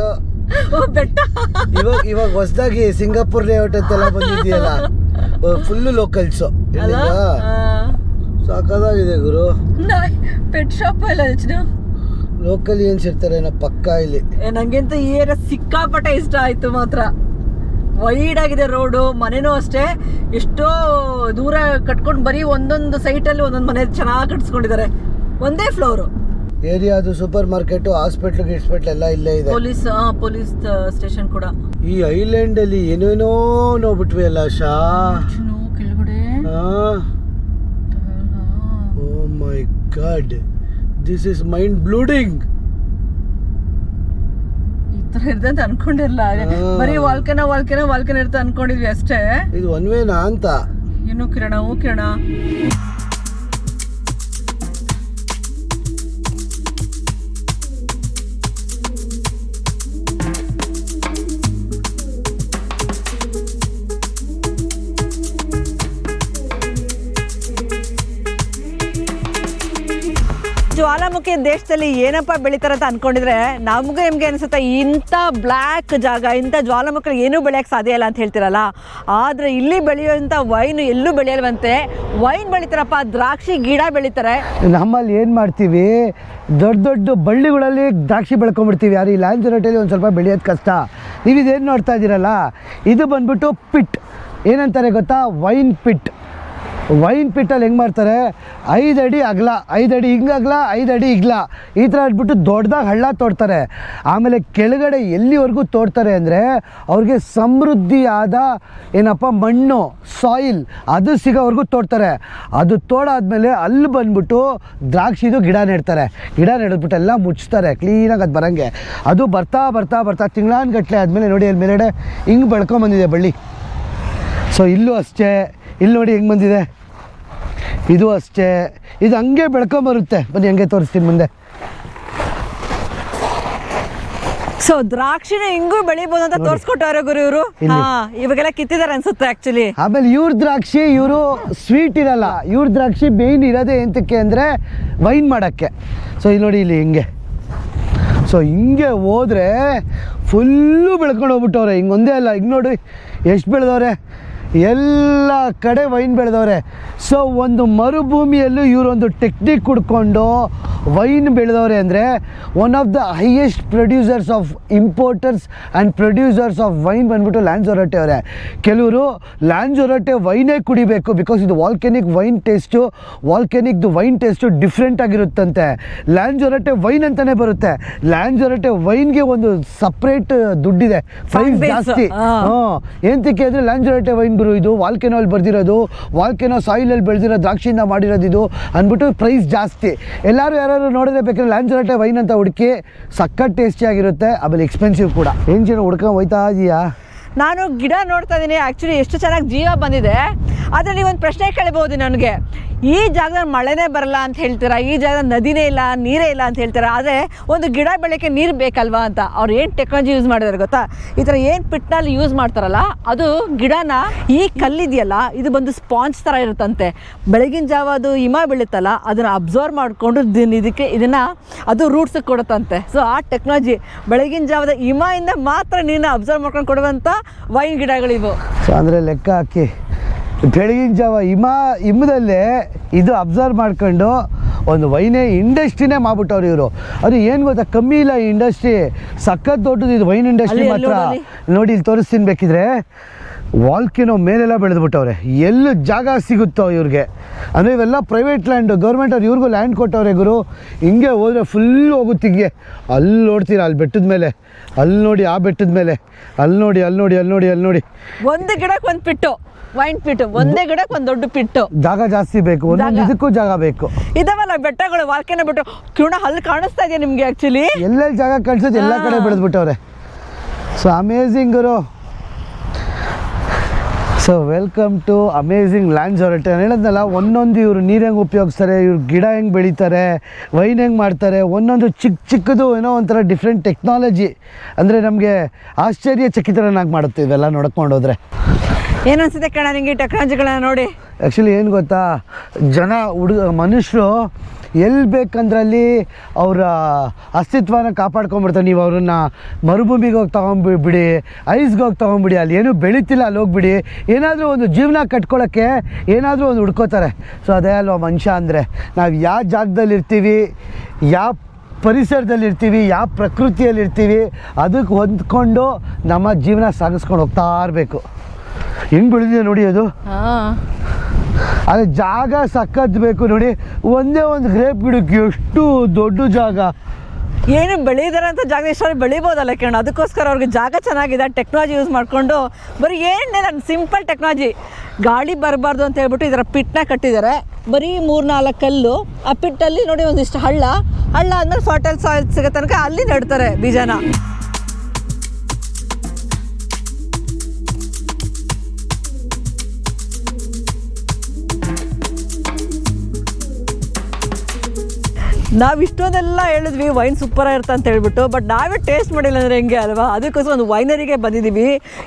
Speaker 1: ಇವಾಗ ಹೊಸದಾಗಿ ಸಿಂಗಾಪುರ್ ಲೇಔಟ್ ಅಂತೆಲ್ಲ ಬಂದಿದೆಯಲ್ಲ, ಫುಲ್ ಲೋಕಲ್ಸ್. ಸಾಕಾಗಿದೆ ಗುರು.
Speaker 2: ಪೆಟ್ ಶಾಪ್ ಎಲ್ಲ
Speaker 1: ಲೋಕಲಿಯನ್ಸ್ ಇರ್ತಾರೆ ಪಕ್ಕ ಇಲ್ಲಿ.
Speaker 2: ನಂಗೆಂತ ಈ ಏರಿಯಾ ಸಿಕ್ಕಾಪಟ್ಟೆ ಇಷ್ಟ ಆಯ್ತು ಮಾತ್ರ. ವೈಡ್ ಆಗಿದೆ ರೋಡು, ಮನೆನೂ ಅಷ್ಟೇ. ಎಷ್ಟೋ ದೂರ ಕಟ್ಕೊಂಡು ಬರೀ ಒಂದೊಂದು ಸೈಟಲ್ಲಿ ಒಂದೊಂದು ಮನೆ ಚೆನ್ನಾಗಿ ಕಟ್ಸ್ಕೊಂಡಿದ್ದಾರೆ. ಒಂದೇ ಫ್ಲೋರು.
Speaker 1: ಏರಿಯಾ ಅದು ಸೂಪರ್ ಮಾರ್ಕೆಟ್, ಹಾಸ್ಪಿಟ್ಲ್ ಎಲ್ಲ ಇಲ್ಲೇ ಇದೆ.
Speaker 2: ಪೊಲೀಸ್ ಸ್ಟೇಷನ್ ಕೂಡ.
Speaker 1: ಈ ಐಲ್ಯಾಂಡ್ ಅಲ್ಲಿ ಏನೇನೋ ನೋಡ್ಬಿಟ್ವಿ ಅಲ್ಲ ಶಾ
Speaker 2: ಕೆಳಗಡೆ.
Speaker 1: ಓ ಮೈ ಗಾಡ್, ದಿಸ್ ಇಸ್ ಮೈಂಡ್ ಬ್ಲೂಡಿಂಗ್.
Speaker 2: ಈ ತರ ಇರ್ತದೆ ಅಂತ ಅನ್ಕೊಂಡಿರ್ಲ. ಬರೀ ವಾಲ್ಕನ ಇರ್ತ ಅನ್ಕೊಂಡಿದ್ವಿ ಅಷ್ಟೇ.
Speaker 1: ಇದು ಒನ್ ವೇನಾ ಅಂತ.
Speaker 2: ಏನು ಕಿರಣ? ಜ್ವಾಲಾಮುಖಿ ದೇಶದಲ್ಲಿ ಏನಪ್ಪ ಬೆಳಿತಾರೆ ಅಂತ ಅನ್ಕೊಂಡಿದ್ರೆ ನಮ್ಗೆ ನಿಮ್ಗೆ ಅನ್ಸುತ್ತೆ ಇಂಥ ಬ್ಲ್ಯಾಕ್ ಜಾಗ, ಇಂಥ ಜ್ವಾಲಾಮುಖಿ ಏನೂ ಬೆಳೆಯೋಕ್ಕೆ ಸಾಧ್ಯ ಇಲ್ಲ ಅಂತ ಹೇಳ್ತಿರಲ್ಲ. ಆದರೆ ಇಲ್ಲಿ ಬೆಳೆಯುವಂಥ ವೈನ್ ಎಲ್ಲೂ ಬೆಳೆಯಲ್ವಂತೆ. ವೈನ್ ಬೆಳಿತಾರಪ್ಪ, ದ್ರಾಕ್ಷಿ ಗಿಡ ಬೆಳಿತಾರೆ.
Speaker 1: ನಮ್ಮಲ್ಲಿ ಏನು ಮಾಡ್ತೀವಿ, ದೊಡ್ಡ ಬಳ್ಳಿಗಳಲ್ಲಿ ದ್ರಾಕ್ಷಿ ಬೆಳ್ಕೊಂಡ್ಬಿಡ್ತೀವಿ. ಯಾರು ಈ ಲ್ಯಾಂಜರಟಲ್ಲಿ ಒಂದು ಸ್ವಲ್ಪ ಬೆಳೆಯೋದು ಕಷ್ಟ. ನೀವು ಇದೇನು ನೋಡ್ತಾ ಇದ್ದೀರಲ್ಲ, ಇದು ಬಂದ್ಬಿಟ್ಟು ಪಿಟ್. ಏನಂತಾರೆ ಗೊತ್ತಾ? Wine pit. ವೈನ್ ಪಿಟ್ಟಲ್ಲಿ ಹೆಂಗೆ ಮಾಡ್ತಾರೆ, 5 ಅಡಿ ಅಗಲ, 5 ಅಡಿ ಹಿಂಗೆ ಅಗಲ, 5 ಅಡಿ ಇಗ್ಲ, ಈ ಥರ ಇಟ್ಬಿಟ್ಟು ದೊಡ್ಡದಾಗಿ ಹಳ್ಳ ತೋಡ್ತಾರೆ. ಆಮೇಲೆ ಕೆಳಗಡೆ ಎಲ್ಲಿವರೆಗೂ ತೋಡ್ತಾರೆ ಅಂದರೆ ಅವ್ರಿಗೆ ಸಮೃದ್ಧಿಯಾದ ಮಣ್ಣು, ಸಾಯಿಲ್ ಅದು ಸಿಗೋವರೆಗೂ ತೋಡ್ತಾರೆ. ಅದು ತೋಡಾದ್ಮೇಲೆ ಅಲ್ಲಿ ಬಂದ್ಬಿಟ್ಟು ದ್ರಾಕ್ಷಿದು ಗಿಡ ನೆಡ್ತಾರೆ. ಗಿಡ ನೆಡೆದ್ಬಿಟ್ಟು ಎಲ್ಲ ಮುಚ್ತಾರೆ ಕ್ಲೀನಾಗಿ ಅದು ಬರೋಂಗೆ. ಅದು ಬರ್ತಾ ತಿಂಗಳಾನ್ಗಟ್ಲೆ ಆದಮೇಲೆ ನೋಡಿ ಅಲ್ಲಿ ಮೇಲೆಡೆ ಹಿಂಗೆ ಬೆಳ್ಕೊಂಬಂದಿದೆ ಬಳ್ಳಿ. ಸೊ ಇಲ್ಲೂ ಅಷ್ಟೇ, ಇಲ್ಲಿ ನೋಡಿ ಹೆಂಗೆ ಬಂದಿದೆ, ಇದು ಅಷ್ಟೇ. ಇದು ಹಂಗೆ ಬೆಳ್ಕೊಂಬರುತ್ತೆ. ಬನ್ನಿ ಹಂಗೆ ತೋರಿಸ್ತೀನಿ ಮುಂದೆ.
Speaker 2: ಸೊ ದ್ರಾಕ್ಷಿನ ಹಿಂಗೂ ಬೆಳಿಬೋದು ಅಂತ ತೋರಿಸ್ಕೊಟ್ಟವ್ರೆ ಗುರು ಇವರು. ಇವಾಗೆಲ್ಲ ಕಿತ್ತಿದ್ದಾರೆ ಅನ್ಸುತ್ತೆ ಆಕ್ಚುಲಿ.
Speaker 1: ಆಮೇಲೆ ಇವ್ರ ದ್ರಾಕ್ಷಿ, ಇವರು ಸ್ವೀಟ್ ಇರಲ್ಲ. ಇವ್ರ ದ್ರಾಕ್ಷಿ ಮೇಯ್ನ್ ಇರೋದೇ ಎಂತಕ್ಕೆ ಅಂದರೆ ವೈನ್ ಮಾಡೋಕ್ಕೆ. ಸೊ ಇಲ್ಲಿ ನೋಡಿ, ಇಲ್ಲಿ ಹಿಂಗೆ ಸೊ ಹಿಂಗೆ ಹೋದರೆ ಫುಲ್ಲು ಬೆಳ್ಕೊಂಡು ಹೋಗ್ಬಿಟ್ಟವ್ರೆ. ಹಿಂಗೆ ಒಂದೇ ಅಲ್ಲ, ಹಿಂಗೆ ನೋಡಿ ಎಷ್ಟು ಬೆಳೆದವ್ರೆ, ಎಲ್ಲ ಕಡೆ ವೈನ್ ಬೆಳೆದವ್ರೆ. ಸೊ ಒಂದು ಮರುಭೂಮಿಯಲ್ಲೂ ಇವರೊಂದು ಟೆಕ್ನಿಕ್ ಹುಡ್ಕೊಂಡು ವೈನ್ ಬೆಳೆದವ್ರೆ ಅಂದರೆ one of the highest producers of importers and producers of wine ಬಂದ್ಬಿಟ್ಟು ಲ್ಯಾನ್ಸೊರಟೆ ಅವರೇ. ಕೆಲವರು ಲ್ಯಾನ್ಸೊರಟೆ ವೈನೇ ಕುಡಿಬೇಕು, ಬಿಕಾಸ್ ಇದು ವಾಲ್ಕೆನಿಕ್ ವೈನ್ ಟೇಸ್ಟು, ವಾಲ್ಕೆನಿಕ್ದು ವೈನ್ ಟೇಸ್ಟು ಡಿಫ್ರೆಂಟ್ ಆಗಿರುತ್ತಂತೆ. ಲ್ಯಾನ್ಸೊರಟೆ ವೈನ್ ಅಂತಲೇ ಬರುತ್ತೆ. ಲ್ಯಾನ್ಸೊರಟೆ ವೈನ್ಗೆ ಒಂದು ಸಪ್ರೇಟ್ ದುಡ್ಡಿದೆ, ಪ್ರೈಸ್ ಜಾಸ್ತಿ. ಏನಕ್ಕೆ ಅಂದರೆ ಲ್ಯಾನ್ಸೊರಟೆ ವೈನ್ ಗುರು ಇದು ವಾಲ್ಕೆನೋಲ್ಲಿ ಬರ್ದಿರೋದು, ವಾಲ್ಕೆನೋ ಸಾಯಿಲಲ್ಲಿ ಬೆಳೆದಿರೋ ದ್ರಾಕ್ಷಿಯಿಂದ ಮಾಡಿರೋದು ಇದು ಅಂದ್ಬಿಟ್ಟು ಪ್ರೈಸ್ ಜಾಸ್ತಿ. ಎಲ್ಲರೂ ಯಾರು ನೋಡಿದ್ರೆ ಬೇಕಾದ್ರೆ ಲ್ಯಾನ್ಸೊರಟೆ ವೈನ್ ಅಂತ ಹುಡುಕಿ, ಸಖತ್ ಟೇಸ್ಟಿ ಆಗಿರುತ್ತೆ, ಆಮೇಲೆ ಎಕ್ಸ್ಪೆನ್ಸಿವ್ ಕೂಡ. ಏನು ಜನ ಹುಡ್ಕೊಂಡು ಹೋಯ್ತಾ ಇದೀಯಾ?
Speaker 2: ನಾನು ಗಿಡ ನೋಡ್ತಾ ಇದ್ದೀನಿ, ಆ್ಯಕ್ಚುಲಿ ಎಷ್ಟು ಚೆನ್ನಾಗಿ ಜೀವ ಬಂದಿದೆ. ಆದರೆ ನೀವೊಂದು ಪ್ರಶ್ನೆ ಕೇಳ್ಬೋದು ನನಗೆ, ಈ ಜಾಗದಲ್ಲಿ ಮಳೆನೇ ಬರಲ್ಲ ಅಂತ ಹೇಳ್ತೀರಾ, ಈ ಜಾಗದಲ್ಲಿ ನದಿನೇ ಇಲ್ಲ, ನೀರೇ ಇಲ್ಲ ಅಂತ ಹೇಳ್ತೀರಾ, ಆದರೆ ಒಂದು ಗಿಡ ಬೆಳೆಯೋಕ್ಕೆ ನೀರು ಬೇಕಲ್ವಾ ಅಂತ ಅವ್ರು ಏನು ಟೆಕ್ನಾಲಜಿ ಯೂಸ್ ಮಾಡಿದಾರೆ ಗೊತ್ತಾ? ಈ ಥರ ಏನು ಪಿಟ್ನಲ್ಲಿ ಯೂಸ್ ಮಾಡ್ತಾರಲ್ಲ, ಅದು ಗಿಡನ, ಈ ಕಲ್ಲಿದೆಯಲ್ಲ ಇದು ಬಂದು ಸ್ಪಾಂಜ್ ಥರ ಇರುತ್ತಂತೆ. ಬೆಳಗಿನ ಜಾವ ಅದು ಹಿಮ ಬೀಳುತ್ತಲ್ಲ, ಅದನ್ನು ಅಬ್ಸರ್ವ್ ಮಾಡಿಕೊಂಡು ಇದನ್ನು ಅದು ರೂಟ್ಸಿಗೆ ಕೊಡುತ್ತಂತೆ. ಸೊ ಆ ಟೆಕ್ನಾಲಜಿ, ಬೆಳಗಿನ ಜಾವದ ಹಿಮದಿಂದ ಮಾತ್ರ ನೀರನ್ನ ಅಬ್ಸರ್ವ್ ಮಾಡ್ಕೊಂಡು ಕೊಡುವಂಥ ವೈನ್ ಗಿಡಗಳಿವು.
Speaker 1: ಸೊ ಅಂದರೆ ಲೆಕ್ಕ ಹಾಕಿ ಬೆಳಗಿನ ಜಾವ ಹಿಮದಲ್ಲೇ ಇದು ಅಬ್ಸರ್ವ್ ಮಾಡ್ಕೊಂಡು ಒಂದು ವೈನೇ ಇಂಡಸ್ಟ್ರಿನೇ ಮಾಡ್ಬಿಟ್ಟವ್ರು ಇವರು. ಅದು ಏನು ಗೊತ್ತಾ, ಕಮ್ಮಿ ಇಲ್ಲ ಈ ಇಂಡಸ್ಟ್ರಿ, ಸಖತ್ ದೊಡ್ಡದು ಇದು ವೈನ್ ಇಂಡಸ್ಟ್ರಿ ಮಾತ್ರ. ನೋಡಿ ಇಲ್ಲಿ ತೋರಿಸ್ತೀನಿ ಬೇಕಿದ್ರೆ, ವಾಲ್ಕೆನೋ ಮೇಲೆಲ್ಲ ಬೆಳೆದ್ಬಿಟ್ಟವ್ರೆ. ಎಲ್ಲಿ ಜಾಗ ಸಿಗುತ್ತೋ ಇವ್ರಿಗೆ, ಅಂದರೆ ಇವೆಲ್ಲ ಪ್ರೈವೇಟ್ ಲ್ಯಾಂಡು, ಗೌರ್ಮೆಂಟ್ ಅವ್ರು ಇವ್ರಿಗೂ ಲ್ಯಾಂಡ್ ಕೊಟ್ಟವ್ರೆ ಗುರು. ಹಿಂಗೆ ಹೋದರೆ ಫುಲ್ ಹೋಗುತ್ತೆ ಹಿಂಗೆ. ಅಲ್ಲಿ ನೋಡ್ತೀರಾ, ಅಲ್ಲಿ ಬೆಟ್ಟದ ಮೇಲೆ, ಅಲ್ಲಿ ನೋಡಿ, ಆ ಬೆಟ್ಟದ ಮೇಲೆ, ಅಲ್ಲಿ ನೋಡಿ, ಅಲ್ಲಿ ನೋಡಿ, ಅಲ್ಲಿ ನೋಡಿ, ಅಲ್ಲಿ ನೋಡಿ.
Speaker 2: ಒಂದು ಗಿಡಕ್ಕೆ ಒಂದು ಪಿಟ್ಟು ವೈನ್ ಪಿಟ್ಟು, ಒಂದೇ ಗಿಡಕ್ಕೆ ಒಂದು ದೊಡ್ಡ ಪಿಟ್ಟು.
Speaker 1: ಜಾಗ ಜಾಸ್ತಿ ಬೇಕು, ಒಂದೊಂದು ಇದಕ್ಕೂ ಜಾಗ ಬೇಕು.
Speaker 2: ಇದಾವಲ್ಲ ಬೆಟ್ಟಗಳು, ವಾಲ್ಕೆನೋ ಬೆಟ್ಟ, ಕಿರಣ ಅಲ್ಲಿ ಕಾಣಿಸ್ತಾ ಇದೆಯಾ ನಿಮಗೆ? ಆ್ಯಕ್ಚುಲಿ
Speaker 1: ಎಲ್ಲೆಲ್ಲಿ ಜಾಗ ಕಾಣಿಸುತ್ತೆ ಎಲ್ಲ ಕಡೆ ಬೆಳೆದ್ಬಿಟ್ಟವ್ರೆ. ಸೊ ಅಮೇಝಿಂಗ್ ಗುರು. So welcome to amazing Lanzarote. ನಾನು ಹೇಳಿದ್ನಲ್ಲ, ಒಂದೊಂದು ಇವರು ನೀರು ಹೆಂಗೆ ಉಪಯೋಗಿಸ್ತಾರೆ, ಇವ್ರು ಗಿಡ ಹೆಂಗೆ ಬೆಳೀತಾರೆ, ವೈನ್ ಹೆಂಗೆ ಮಾಡ್ತಾರೆ, ಒಂದೊಂದು ಚಿಕ್ಕದು ಏನೋ ಒಂಥರ ಡಿಫ್ರೆಂಟ್ ಟೆಕ್ನಾಲಜಿ. ಅಂದರೆ ನಮಗೆ ಆಶ್ಚರ್ಯಚಕಿತರನ್ನಾಗಿ ಮಾಡುತ್ತೆ ಇವೆಲ್ಲ ನೋಡ್ಕೊಂಡು ಹೋದರೆ.
Speaker 2: ಏನು ಅನಿಸುತ್ತೆ ಕಣ ನಿಮಗೆ ಟೆಕ್ನಾಲಜಿಗಳನ್ನ ನೋಡಿ?
Speaker 1: ಆ್ಯಕ್ಚುಲಿ ಏನು ಗೊತ್ತಾ, ಮನುಷ್ಯರು ಎಲ್ಲಿ ಬೇಕಂದ್ರಲ್ಲಿ ಅವರ ಅಸ್ತಿತ್ವನ ಕಾಪಾಡ್ಕೊಂಬಿಡ್ತಾರೆ. ನೀವು ಅವ್ರನ್ನ ಮರುಭೂಮಿಗೆ ಹೋಗಿ ತೊಗೊಂಡ್ಬಿಡಿ, ಐಸ್ಗೆ ಹೋಗಿ ತೊಗೊಂಡ್ಬಿಡಿ, ಅಲ್ಲಿ ಏನೂ ಬೆಳೀತಿಲ್ಲ, ಅಲ್ಲಿ ಹೋಗ್ಬಿಡಿ, ಏನಾದರೂ ಒಂದು ಜೀವನ ಕಟ್ಕೊಳ್ಳೋಕ್ಕೆ ಏನಾದರೂ ಒಂದು ಹುಡ್ಕೋತಾರೆ. ಸೊ ಅದೇ ಅಲ್ವಾ ಮನುಷ್ಯ ಅಂದರೆ, ನಾವು ಯಾವ ಜಾಗದಲ್ಲಿರ್ತೀವಿ, ಯಾವ ಪರಿಸರದಲ್ಲಿರ್ತೀವಿ, ಯಾವ ಪ್ರಕೃತಿಯಲ್ಲಿರ್ತೀವಿ, ಅದಕ್ಕೆ ಹೊಂದ್ಕೊಂಡು ನಮ್ಮ ಜೀವನ ಸಾಗಿಸ್ಕೊಂಡು ಹೋಗ್ತಾ ಇರಬೇಕು. ಹೆಂಗೆ ಬೆಳೆದಿದೆ ನೋಡಿ ಅದು. ಅದು ಜಾಗ ಸಖತ್ ಬೇಕು ನೋಡಿ. ಒಂದೇ ಒಂದು ಗ್ರೇಪ್ ಗಿಡಕ್ಕೆ ಎಷ್ಟು ದೊಡ್ಡ ಜಾಗ.
Speaker 2: ಏನು ಬೆಳೀದಾರೆ ಅಂತ ಜಾಗ ಇಷ್ಟ ಬೆಳಿಬೋದಲ್ಲ ಕಿರಣ, ಅದಕ್ಕೋಸ್ಕರ ಅವ್ರಿಗೆ ಜಾಗ ಚೆನ್ನಾಗಿದೆ, ಟೆಕ್ನಾಲಜಿ ಯೂಸ್ ಮಾಡಿಕೊಂಡು. ಬರೀ ಏನಿಲ್ಲ, ಸಿಂಪಲ್ ಟೆಕ್ನಾಲಜಿ, ಗಾಳಿ ಬರಬಾರ್ದು ಅಂತ ಹೇಳ್ಬಿಟ್ಟು ಇದರ ಪಿಟ್ನ ಕಟ್ಟಿದ್ದಾರೆ. ಬರೀ 3-4 ಕಲ್ಲು, ಆ ಪಿಟ್ಟಲ್ಲಿ ನೋಡಿ ಒಂದಿಷ್ಟು ಹಳ್ಳ ಆದಮೇಲೆ ಫರ್ಟೈಲ್ ಸಾಯಿಲ್ ಸಿಗೋ ತನಕ ಅಲ್ಲಿ ನೆಡ್ತಾರೆ ಬೀಜನ. ನಾವು ಇಷ್ಟೊಂದೆಲ್ಲ ಹೇಳಿದ್ವಿ ವೈನ್ ಸೂಪರ್ ಇರುತ್ತೆ ಅಂತ ಹೇಳ್ಬಿಟ್ಟು, ಬಟ್ ನಾವೇ ಟೇಸ್ಟ್ ಮಾಡಿಲ್ಲ ಅಂದರೆ ಹೆಂಗೆ ಅಲ್ವಾ? ಅದಕ್ಕೋಸ್ಕರ ಒಂದು ವೈನರಿಗೆ ಬಂದಿದ್ದೀವಿ.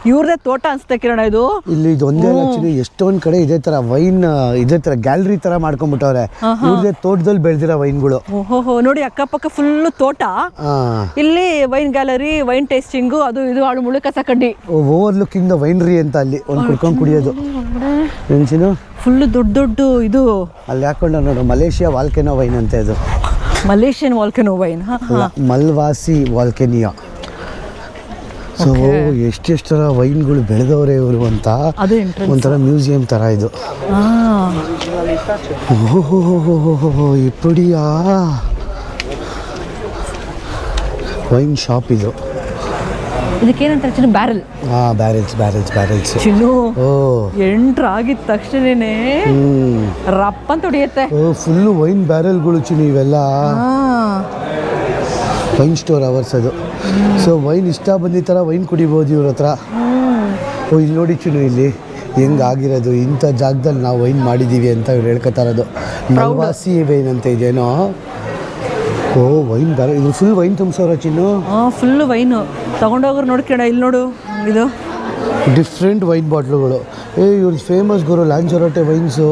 Speaker 2: ಇವ್ರದೇ ತೋಟ ಅನಿಸುತ್ತೆ ಕಿರಣ ಇದು.
Speaker 1: ಇಲ್ಲಿ ಇದು ಒಂದೇ ಆಕ್ಚುಲಿ ಎಷ್ಟೊಂದು ಕಡೆ ಇದೇ ಥರ ವೈನ್, ಇದೇ ಥರ ಗ್ಯಾಲರಿ ಥರ ಮಾಡ್ಕೊಂಡ್ಬಿಟ್ಟವ್ರೆ. ಇವ್ರದೇ ತೋಟದಲ್ಲಿ ಬೆಳೆದಿರೋ ವೈನ್ಗಳು.
Speaker 2: ಓಹೋ ನೋಡಿ, ಅಕ್ಕಪಕ್ಕ ಫುಲ್ಲು ತೋಟ, ಇಲ್ಲಿ ವೈನ್ ಗ್ಯಾಲರಿ, ವೈನ್ ಟೇಸ್ಟಿಂಗು, ಅದು ಇದು ಆಳು ಮುಳು ಕಸ ಕಡ್ಡಿ,
Speaker 1: ಓವರ್ ಲುಕಿಂಗ್ ದ ವೈನ್ರಿ ಅಂತ ಅಲ್ಲಿ ಒಂದು ಕುಡ್ಕೊಂಡು ಕುಡಿಯೋದು. ನೆನ್ಸಿನು
Speaker 2: ಫುಲ್ಲು ದೊಡ್ಡ ಇದು
Speaker 1: ಅಲ್ಲಿ ಹಾಕೊಂಡು ನೋಡು, ಮಲೇಷಿಯಾ ವಾಲ್ಕೆನೋ ವೈನ್ ಅಂತ ಇದು.
Speaker 2: Malaysian volcano wine,
Speaker 1: Malvasia Volcanica. So ಎಷ್ಟೆಷ್ಟು ಥರ ವೈನ್ಗಳು ಬೆಳೆದವ್ರೆ ಇವರು ಅಂತ, ಒಂಥರ ಮ್ಯೂಸಿಯಂ ಥರ ಇದು. ಓಹೋ ಇಪ್ಪಡಿಯಾ ವೈನ್ ಶಾಪ್ ಇದು.
Speaker 2: ಇದಕ್ಕೇನಂತ ಬ್ಯಾರಲ್.
Speaker 1: ಬ್ಯಾರೆಲ್ಸ್
Speaker 2: ಚಿನ್ನು ಎಂಟ್ರ್ ಆಗಿದ ತಕ್ಷಣನೇ ರಪ್ಪ ಅಂತ ಹೊಡಿಯುತ್ತೆ.
Speaker 1: ಫುಲ್ಲು ವೈನ್ ಬ್ಯಾರೆಲ್ಗಳು ಚಿನ್ನು, ಇವೆಲ್ಲ ವೈನ್ ಸ್ಟೋರ್ ಅವರ್ಸ್ ಅದು. ಸೊ ವೈನ್ ಇಷ್ಟ ಬಂದಿದ್ದ ಥರ ವೈನ್ ಕುಡಿಬೋದು ಇವ್ರ ಹತ್ರ. ಇಲ್ಲಿ ನೋಡಿ ಚಿನ್ನು, ಇಲ್ಲಿ ಹೆಂಗಾಗಿರೋದು, ಇಂಥ ಜಾಗದಲ್ಲಿ ನಾವು ವೈನ್ ಮಾಡಿದ್ದೀವಿ ಅಂತ ಇವ್ರು ಹೇಳ್ಕೊತಾ ಇರೋದು. ಮಲ್ವಾಸಿ ವೈನ್ ಅಂತ ಇದೇನೋ. ವೈನ್ ಬ್ಯಾರೆ, ಇದು ಫುಲ್ ವೈನ್ ತುಂಬಿಸೋರ ಚಿನ್ನು.
Speaker 2: ಫುಲ್ಲು ವೈನು ತಗೊಂಡೋಗ್ರು ನೋಡ್ಕೋಣ. ಇಲ್ಲಿ ನೋಡು, ಇದು
Speaker 1: ಡಿಫ್ರೆಂಟ್ ವೈನ್ ಬಾಟ್ಲುಗಳು. ಇವ್ರದ್ದು ಫೇಮಸ್ ಗುರು ಲ್ಯಾನ್ಸೊರಟೆ ವೈನ್ಸು,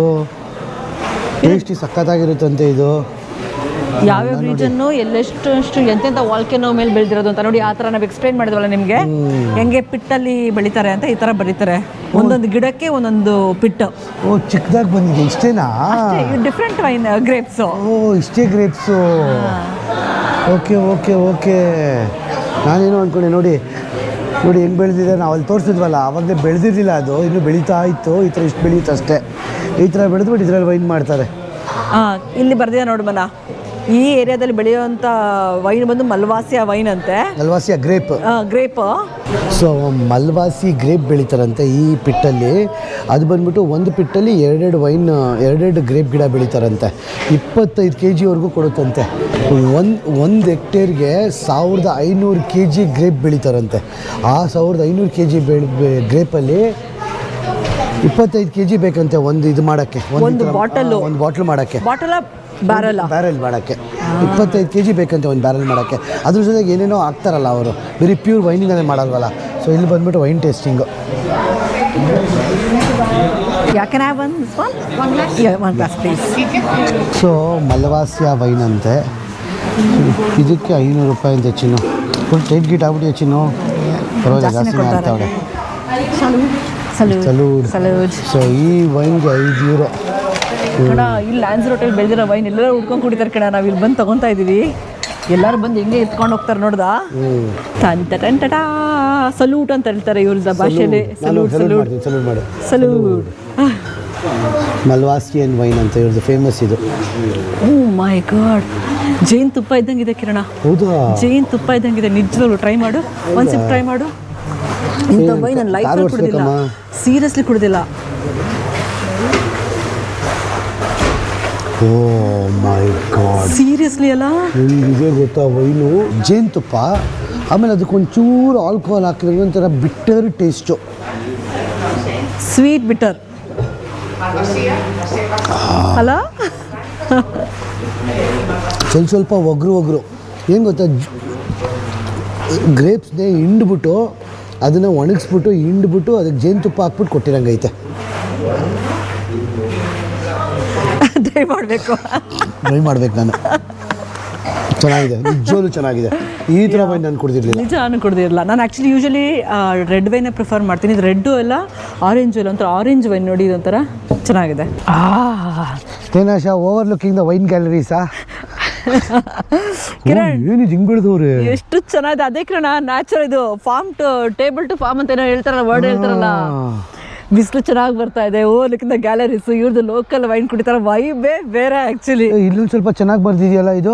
Speaker 1: ಟೇಸ್ಟಿ ಸಖತ್ತಾಗಿರುತ್ತಂತೆ ಇದು.
Speaker 2: ಯಾವ್ಯಾವ ರೀಜನ್ನು ಎಲ್ಲೆಷ್ಟು ಎಂತೆಂಥ ವಾಲ್ಕೆನೋ ಮೇಲೆ ಬೆಳೆದಿರೋದು ಅಂತ ನೋಡಿ. ಆ ಥರ ನಾವು ಎಕ್ಸ್ಪ್ಲೈನ್ ಮಾಡಿದ್ವಲ್ಲ ನಿಮಗೆ, ಹೆಂಗೆ ಪಿಟ್ಟಲ್ಲಿ ಬೆಳಿತಾರೆ ಅಂತ ಈ ಥರ ಬೆಳಿತಾರೆ. ಒಂದೊಂದು ಗಿಡಕ್ಕೆ ಒಂದೊಂದು ಪಿಟ್ಟು.
Speaker 1: ಓ, ಚಿಕ್ಕದಾಗಿ ಬಂದಿದೆ, ಇಷ್ಟೇನಾ?
Speaker 2: Different wine grapes.
Speaker 1: ಓ, ಇಷ್ಟೇ ಗ್ರೇಪ್ಸು. Okay okay okay. ನಾನೇನು ಅಂದ್ಕೊಂಡೆ, ನೋಡಿ ನೋಡಿ ಹೆಂಗೆ ಬೆಳೆದಿದೆ. ನಾವು ಅಲ್ಲಿ ತೋರಿಸಿದ್ವಲ್ಲ, ಅವಾಗಲೇ ಬೆಳೆದಿರಲಿಲ್ಲ, ಅದು ಇನ್ನೂ ಬೆಳೀತಾ ಇತ್ತು. ಈ ಥರ ಇಷ್ಟು ಬೆಳೆಯುತ್ತೆ ಅಷ್ಟೇ. ಈ ಥರ ಬೆಳೆದ್ಬಿಟ್ಟು ಇದರಲ್ಲಿ ವೈನ್ ಮಾಡ್ತಾರೆ.
Speaker 2: ಇಲ್ಲಿ ಬರ್ದಿದೆ ನೋಡಿ ಮನ, ಈ ಏರಿಯಾದಲ್ಲಿ ಬೆಳೆಯುವಂಥ ವೈನ್ ಬಂದು ಮಲ್ವಾಸಿಯಾ ವೈನ್ ಅಂತೆ.
Speaker 1: ಮಲ್ವಾಸಿಯಾ ಗ್ರೇಪ್.
Speaker 2: ಗ್ರೇಪ್.
Speaker 1: ಸೊ ಮಲ್ವಾಸಿ ಗ್ರೇಪ್ ಬೆಳೀತಾರಂತೆ ಈ ಪಿಟ್ಟಲ್ಲಿ. ಅದು ಬಂದ್ಬಿಟ್ಟು ಒಂದು ಪಿಟ್ಟಲ್ಲಿ ಎರಡೆರಡು ಗ್ರೇಪ್ ಗಿಡ ಬೆಳೀತಾರಂತೆ. 25 kgವರೆಗೂ ಕೊಡುತ್ತಂತೆ. ಒಂದು ಹೆಕ್ಟೇರ್ಗೆ 1500 kg ಗ್ರೇಪ್ ಬೆಳೀತಾರಂತೆ. ಆ 1500 kg ಗ್ರೇಪಲ್ಲಿ 25 kg ಬೇಕಂತೆ ಒಂದು ಇದು ಮಾಡೋಕ್ಕೆ, ಒಂದು ಬಾಟಲ್ ಮಾಡೋಕ್ಕೆ. ಬ್ಯಾರೆಲ್ ಮಾಡೋಕ್ಕೆ 25 kg ಬೇಕಂತೆ ಒಂದು ಬ್ಯಾರೆಲ್ ಮಾಡೋಕ್ಕೆ. ಅದ್ರ ಜೊತೆಗೆ ಏನೇನೋ ಹಾಕ್ತಾರಲ್ಲ ಅವರು, ಬರೀ ಪ್ಯೂರ್ ವೈನಿಂಗಲ್ಲೇ ಮಾಡಲ್ವಲ್ಲ. ಸೊ ಇಲ್ಲಿ ಬಂದ್ಬಿಟ್ಟು ವೈನ್ ಟೇಸ್ಟಿಂಗು. ಸೊ ಮಲ್ವಾಸಿಯಾ ವೈನ್ ಅಂತೆ. ಇದಕ್ಕೆ 500 ರೂಪಾಯಿ ಅಂತೆ ಚಿನ್ನು. ಫುಲ್ ಟೈಟ್ ಗೀಟ್ ಆಗ್ಬಿಟ್ಟು ಚಿನ್ನು, ಪರವಾಗಿಲ್ಲ, ಜಾಸ್ತಿನೇ ಆಗ್ತಾವೆ. ಸಲೂಡ್. ಸೊ ಈ ವೈನ್ಗೆ 5 euro.
Speaker 2: ಕಣ ಇಲ್ಲಿ ಲ್ಯಾನ್ಸ್ರೋಟಲ್ಲಿ ಬೆಳೆದಿರೋ ವೈನ್ ಎಲ್ಲರೂ ಹುಡ್ಕೊಂಡು ಕುಡಿತಾರೆ ಕಣ. ನಾವು ಇಲ್ಲಿ ಬಂದು ತೊಗೊತಾ ಇದ್ದೀವಿ. ಎಲ್ಲರೂ ಬಂದು ಹೆಂಗೆ ಎತ್ಕೊಂಡು ಹೋಗ್ತಾರೆ ನೋಡ್ದ. ಟಂಟಾ ಸಲ್ಯೂಟ್ ಅಂತ ಹೇಳ್ತಾರೆ ಇವ್ರದ ಭಾಷೆಯಲ್ಲಿ. ಸಲ್ಯೂಟ್.
Speaker 1: ಮಲ್ವಾಸಿಯನ್ ವೈನ್ ಅಂತ ಇವ್ರದ್ದು ಫೇಮಸ್ ಇದು.
Speaker 2: ಓ ಮೈ ಗಾಡ್, ಜೇನು ತುಪ್ಪ ಇದ್ದಂಗಿದೆ ಕಿರಣ.
Speaker 1: ಹೌದಾ?
Speaker 2: ಜೇನು ತುಪ್ಪ ಇದ್ದಂಗಿದೆ ನಿಜವಾಗ್ಲೂ. ಟ್ರೈ ಮಾಡು, ಒಂದು ಸಿಪ್ ಟ್ರೈ ಮಾಡು. ಇಂಥ ವೈನ್ ನನ್ನ ಲೈಫಲ್ಲಿ ಕುಡಿದಿಲ್ಲ, ಸೀರಿಯಸ್ಲಿ ಕುಡಿದಿಲ್ಲ.
Speaker 1: ಓ ಮೈ ಗಾಡ್,
Speaker 2: ಸೀರಿಯಸ್ಲಿ ಅಲ್ಲ.
Speaker 1: ನಿಮಗೆ ಗೊತ್ತಾ ವೈನು ಜೇನುತುಪ್ಪ, ಆಮೇಲೆ ಅದಕ್ಕೊಂಚೂರು ಆಲ್ಕೋಹಾಲ್ ಹಾಕಿದ್ರೆ ಒಂಥರ ಬಿಟ್ಟರ್ ಟೇಸ್ಟು.
Speaker 2: ಸ್ವೀಟ್ ಬಿಟ್ಟರ್ ಅಲ್ಲ.
Speaker 1: ಸ್ವಲ್ಪ ಒಗ್ರು ಏನು ಗೊತ್ತಾ, ಗ್ರೇಪ್ಸ್ನೇ ಹಿಂಡ್ಬಿಟ್ಟು ಅದನ್ನು ಒಣಗಿಸ್ಬಿಟ್ಟು ಹಿಂಡ್ಬಿಟ್ಟು ಅದಕ್ಕೆ ಜೇನುತುಪ್ಪ ಹಾಕ್ಬಿಟ್ಟು ಕೊಟ್ಟಿರಂಗೈತೆ.
Speaker 2: ಟ್ರೈ ಮಾಡಬೇಕು
Speaker 1: ನಾನು. ಚೆನ್ನಾಗಿದೆ, ನಿಜವಾಗ್ಲೂ ಚೆನ್ನಾಗಿದೆ. ಈ ಥರ ವೈನ್ ನಾನು ಕುಡಿದಿರಲಿಲ್ಲ.
Speaker 2: ನಿಜ, ನಾನು ಕುಡಿದಿರಲಿಲ್ಲ. ನಾನು ಆ್ಯಕ್ಚುಲಿ ಯೂಶಲಿ ರೆಡ್ ವೈನೇ ಪ್ರಿಫರ್ ಮಾಡ್ತೀನಿ. ಇದು ರೆಡ್ಡು ಎಲ್ಲ ಆರೆಂಜು ಇಲ್ಲ, ಒಂಥರ ಆರೆಂಜ್ ವೈನ್ ನೋಡಿ, ಇದೊಂಥರ ಚೆನ್ನಾಗಿದೆ.
Speaker 1: ಏನಾಶಾ ಓವರ್ಲುಕಿಂಗ್ ದ ವೈನ್ ಗ್ಯಾಲರೀಸಾ? ಏನಿದು ಹಿಂಗೆ ಬೆಳೆದವ್ರೆ,
Speaker 2: ಎಷ್ಟು ಚೆನ್ನಾಗಿದೆ. ಅದೇ ಕಿರಣ ನ್ಯಾಚುರಲ್ ಇದು. Farm to table to farm ಅಂತ ಏನೋ ಹೇಳ್ತಾರಲ್ಲ, ವರ್ಡ್ ಹೇಳ್ತಾರಲ್ಲ. ಬಿಸಿಲು ಚೆನ್ನಾಗಿ ಬರ್ತಾ ಇದೆ. Overlooking the galleries. ಇವ್ರದ್ದು ಲೋಕಲ್ ವೈನ್ ಕುಡಿತಾರೆ, ವೈಬೇ ಬೇರೆ ಆ್ಯಕ್ಚುಲಿ.
Speaker 1: ಇಲ್ಲೊಂದು ಸ್ವಲ್ಪ ಚೆನ್ನಾಗಿ ಬರ್ದಿದೆಯಲ್ಲ ಇದು.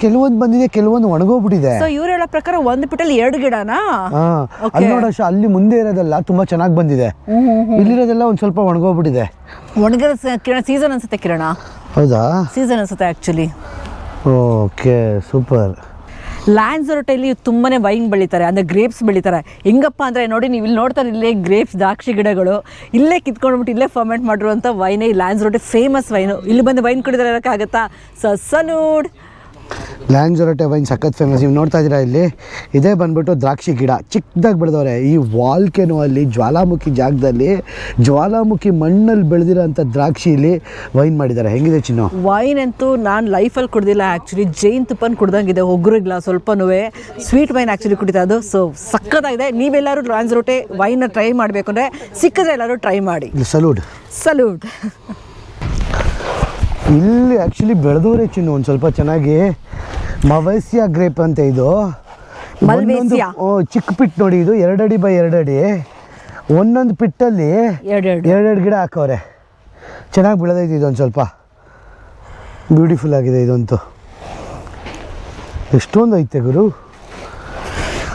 Speaker 1: ಕೆಲವೊಂದು ಬಂದಿದೆ, ಕೆಲವೊಂದು ಒಣಗೋಗ್ಬಿಟ್ಟಿದೆ.
Speaker 2: ಸೊ ಇವ್ರು ಹೇಳೋ ಪ್ರಕಾರ ಒಂದು ಪಿಟ್ಟಲ್ಲಿ 2 ಗಿಡನಾ?
Speaker 1: ಅಲ್ಲಿ ನೋಡೋಶ, ಅಲ್ಲಿ ಮುಂದೆ ಇರೋದೆಲ್ಲ ತುಂಬಾ ಚೆನ್ನಾಗಿ ಬಂದಿದೆ, ಇಲ್ಲಿರೋದೆಲ್ಲ ಒಂದು ಸ್ವಲ್ಪ ಒಣಗೋಗ್ಬಿಟ್ಟಿದೆ.
Speaker 2: ಒಣಗಿರೋ ಕಿರಣ ಸೀಸನ್ ಅನ್ಸುತ್ತೆ ಕಿರಣ.
Speaker 1: ಹೌದಾ?
Speaker 2: ಸೀಸನ್ ಅನ್ಸುತ್ತೆ ಆ್ಯಕ್ಚುಲಿ.
Speaker 1: Okay, super.
Speaker 2: ಲ್ಯಾನ್ಸ್ರೋಟಲ್ಲಿ ತುಂಬಾ ವೈನ್ ಬೆಳೀತಾರೆ, ಅಂದರೆ ಗ್ರೇಪ್ಸ್ ಬೆಳೀತಾರೆ. ಹೆಂಗಪ್ಪ ಅಂದರೆ ನೋಡಿ, ನೀವು ಇಲ್ಲಿ ನೋಡ್ತಾರೆ, ಇಲ್ಲೇ ಗ್ರೇಪ್ಸ್ ದ್ರಾಕ್ಷಿ ಗಿಡಗಳು ಇಲ್ಲೇ ಕಿತ್ಕೊಂಡ್ಬಿಟ್ಟು ಇಲ್ಲೇ ಫರ್ಮೆಂಟ್ ಮಾಡಿರುವಂಥ ವೈನೇ ಈ ಲ್ಯಾನ್ಸ್ರೋಟೆ ಫೇಮಸ್ ವೈನು. ಇಲ್ಲಿ ಬಂದು ವೈನ್ ಕುಡಿದ್ರೆ ಇರೋಕ್ಕಾಗತ್ತಾ? ಸಲ್ಯೂಟ್.
Speaker 1: ಲ್ಯಾನ್ಸ್ರೋಟೆ ವೈನ್ ಸಖತ್ ಫೇಮಸ್. ನೀವು ನೋಡ್ತಾ ಇದ್ದೀರಾ ಇಲ್ಲಿ, ಇದೇ ಬಂದ್ಬಿಟ್ಟು ದ್ರಾಕ್ಷಿ ಗಿಡ ಚಿಕ್ಕದಾಗಿ ಬೆಳೆದವ್ರೆ. ಈ ವಾಲ್ಕೆನೋ ಅಲ್ಲಿ ಜ್ವಾಲಾಮುಖಿ ಜಾಗದಲ್ಲಿ, ಜ್ವಾಲಾಮುಖಿ ಮಣ್ಣಲ್ಲಿ ಬೆಳೆದಿರೋಂಥ ದ್ರಾಕ್ಷಿಲಿ ವೈನ್ ಮಾಡಿದ್ದಾರೆ. ಹೆಂಗಿದೆ ಚಿನ್ನು?
Speaker 2: ವೈನ್ ಅಂತೂ ನಾನು ಲೈಫಲ್ಲಿ ಕುಡ್ದಿಲ್ಲ ಆ್ಯಕ್ಚುಲಿ. ಜೇನು ತುಪ್ಪನ ಕುಡ್ದಂಗಿದೆ, ಒಗ್ರಿಲ್ಲ ಸ್ವಲ್ಪನೂ. ಸ್ವೀಟ್ ವೈನ್ ಆ್ಯಕ್ಚುಲಿ ಕುಡಿತಾ ಅದು. ಸೊ ಸಕ್ಕತ್ತಾಗಿದೆ. ನೀವೆಲ್ಲರೂ ಲ್ಯಾನ್ಸ್ರೋಟೆ ವೈನ್ನ ಟ್ರೈ ಮಾಡಬೇಕು ಅಂದರೆ ಸಿಕ್ಕಿದ್ರೆ ಎಲ್ಲರೂ ಟ್ರೈ ಮಾಡಿ. ಸಲ್ಯೂಟ್.
Speaker 1: ಇಲ್ಲಿ ಆ್ಯಕ್ಚುಲಿ ಬೆಳೆದವರೇ ಚಿನ್ನು ಒಂದು ಸ್ವಲ್ಪ ಚೆನ್ನಾಗಿ. ಮಲ್ವಾಸಿಯಾ ಗ್ರೇಪ್ ಅಂತ ಇದು. ಚಿಕ್ಕ ಪಿಟ್ ನೋಡಿ, ಇದು 2 ಅಡಿ ಬೈ 2 ಅಡಿ. ಒಂದೊಂದು ಪಿಟ್ಟಲ್ಲಿ 2 ಗಿಡ ಹಾಕವ್ರೆ. ಚೆನ್ನಾಗಿ ಬೆಳೆದೈತೆ ಇದೊಂದು ಸ್ವಲ್ಪ. ಬ್ಯೂಟಿಫುಲ್ ಆಗಿದೆ ಇದಂತೂ. ಎಷ್ಟೊಂದು ಐತೆ ಗುರು.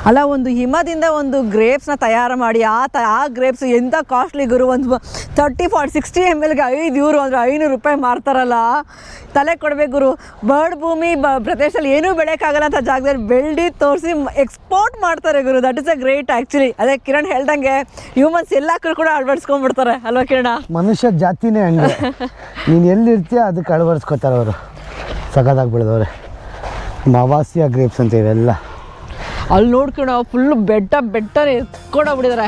Speaker 2: ಅಲ್ಲ, ಒಂದು ಹಿಮದಿಂದ ಒಂದು ಗ್ರೇಪ್ಸ್ನ ತಯಾರು ಮಾಡಿ ಆ ಗ್ರೇಪ್ಸ್ ಎಂಥ ಕಾಸ್ಟ್ಲಿ ಗುರು. ಒಂದು 30-40-60 mlಗೆ 5 euro ಅಂದರೆ 500 ರೂಪಾಯಿ ಮಾರ್ತಾರಲ್ಲ. ತಲೆ ಕೊಡಬೇಕು ಗುರು. ಬರ್ಡ್ ಭೂಮಿ ಪ್ರದೇಶದಲ್ಲಿ ಏನೂ ಬೆಳೆಯೋಕ್ಕಾಗಲ್ಲ ಅಂತ ಜಾಗದಲ್ಲಿ ಬೆಳೆದು ತೋರಿಸಿ ಎಕ್ಸ್ಪೋರ್ಟ್ ಮಾಡ್ತಾರೆ ಗುರು. That is a great actually. ಅದೇ ಕಿರಣ್ ಹೇಳ್ದಂಗೆ ಹ್ಯೂಮನ್ಸ್ ಎಲ್ಲ ಕೂಡ ಅಳವಡಿಸ್ಕೊಂಡ್ಬಿಡ್ತಾರೆ ಅಲ್ವಾ ಕಿರಣ?
Speaker 1: ಮನುಷ್ಯ ಜಾತಿನೇ ಹಂಗೆ. ನೀನು ಎಲ್ಲಿರ್ತೀಯ ಅದಕ್ಕೆ ಅಳವಡಿಸ್ಕೋತಾರೆ ಅವರು. ಸಖತ್ತಾಗಿ ಬೆಳೆದವ್ರೆ. ಮಲ್ವಾಸಿಯಾ ಗ್ರೇಪ್ಸ್ ಅಂತ ಇವೆಲ್ಲ.
Speaker 2: ಅಲ್ಲಿ ನೋಡ್ಕೊಂಡು ಫುಲ್ಲು ಬೆಟ್ಟ ಎತ್ಕೊಂಡೋಗ್ಬಿಟ್ಟಿದ್ದಾರೆ.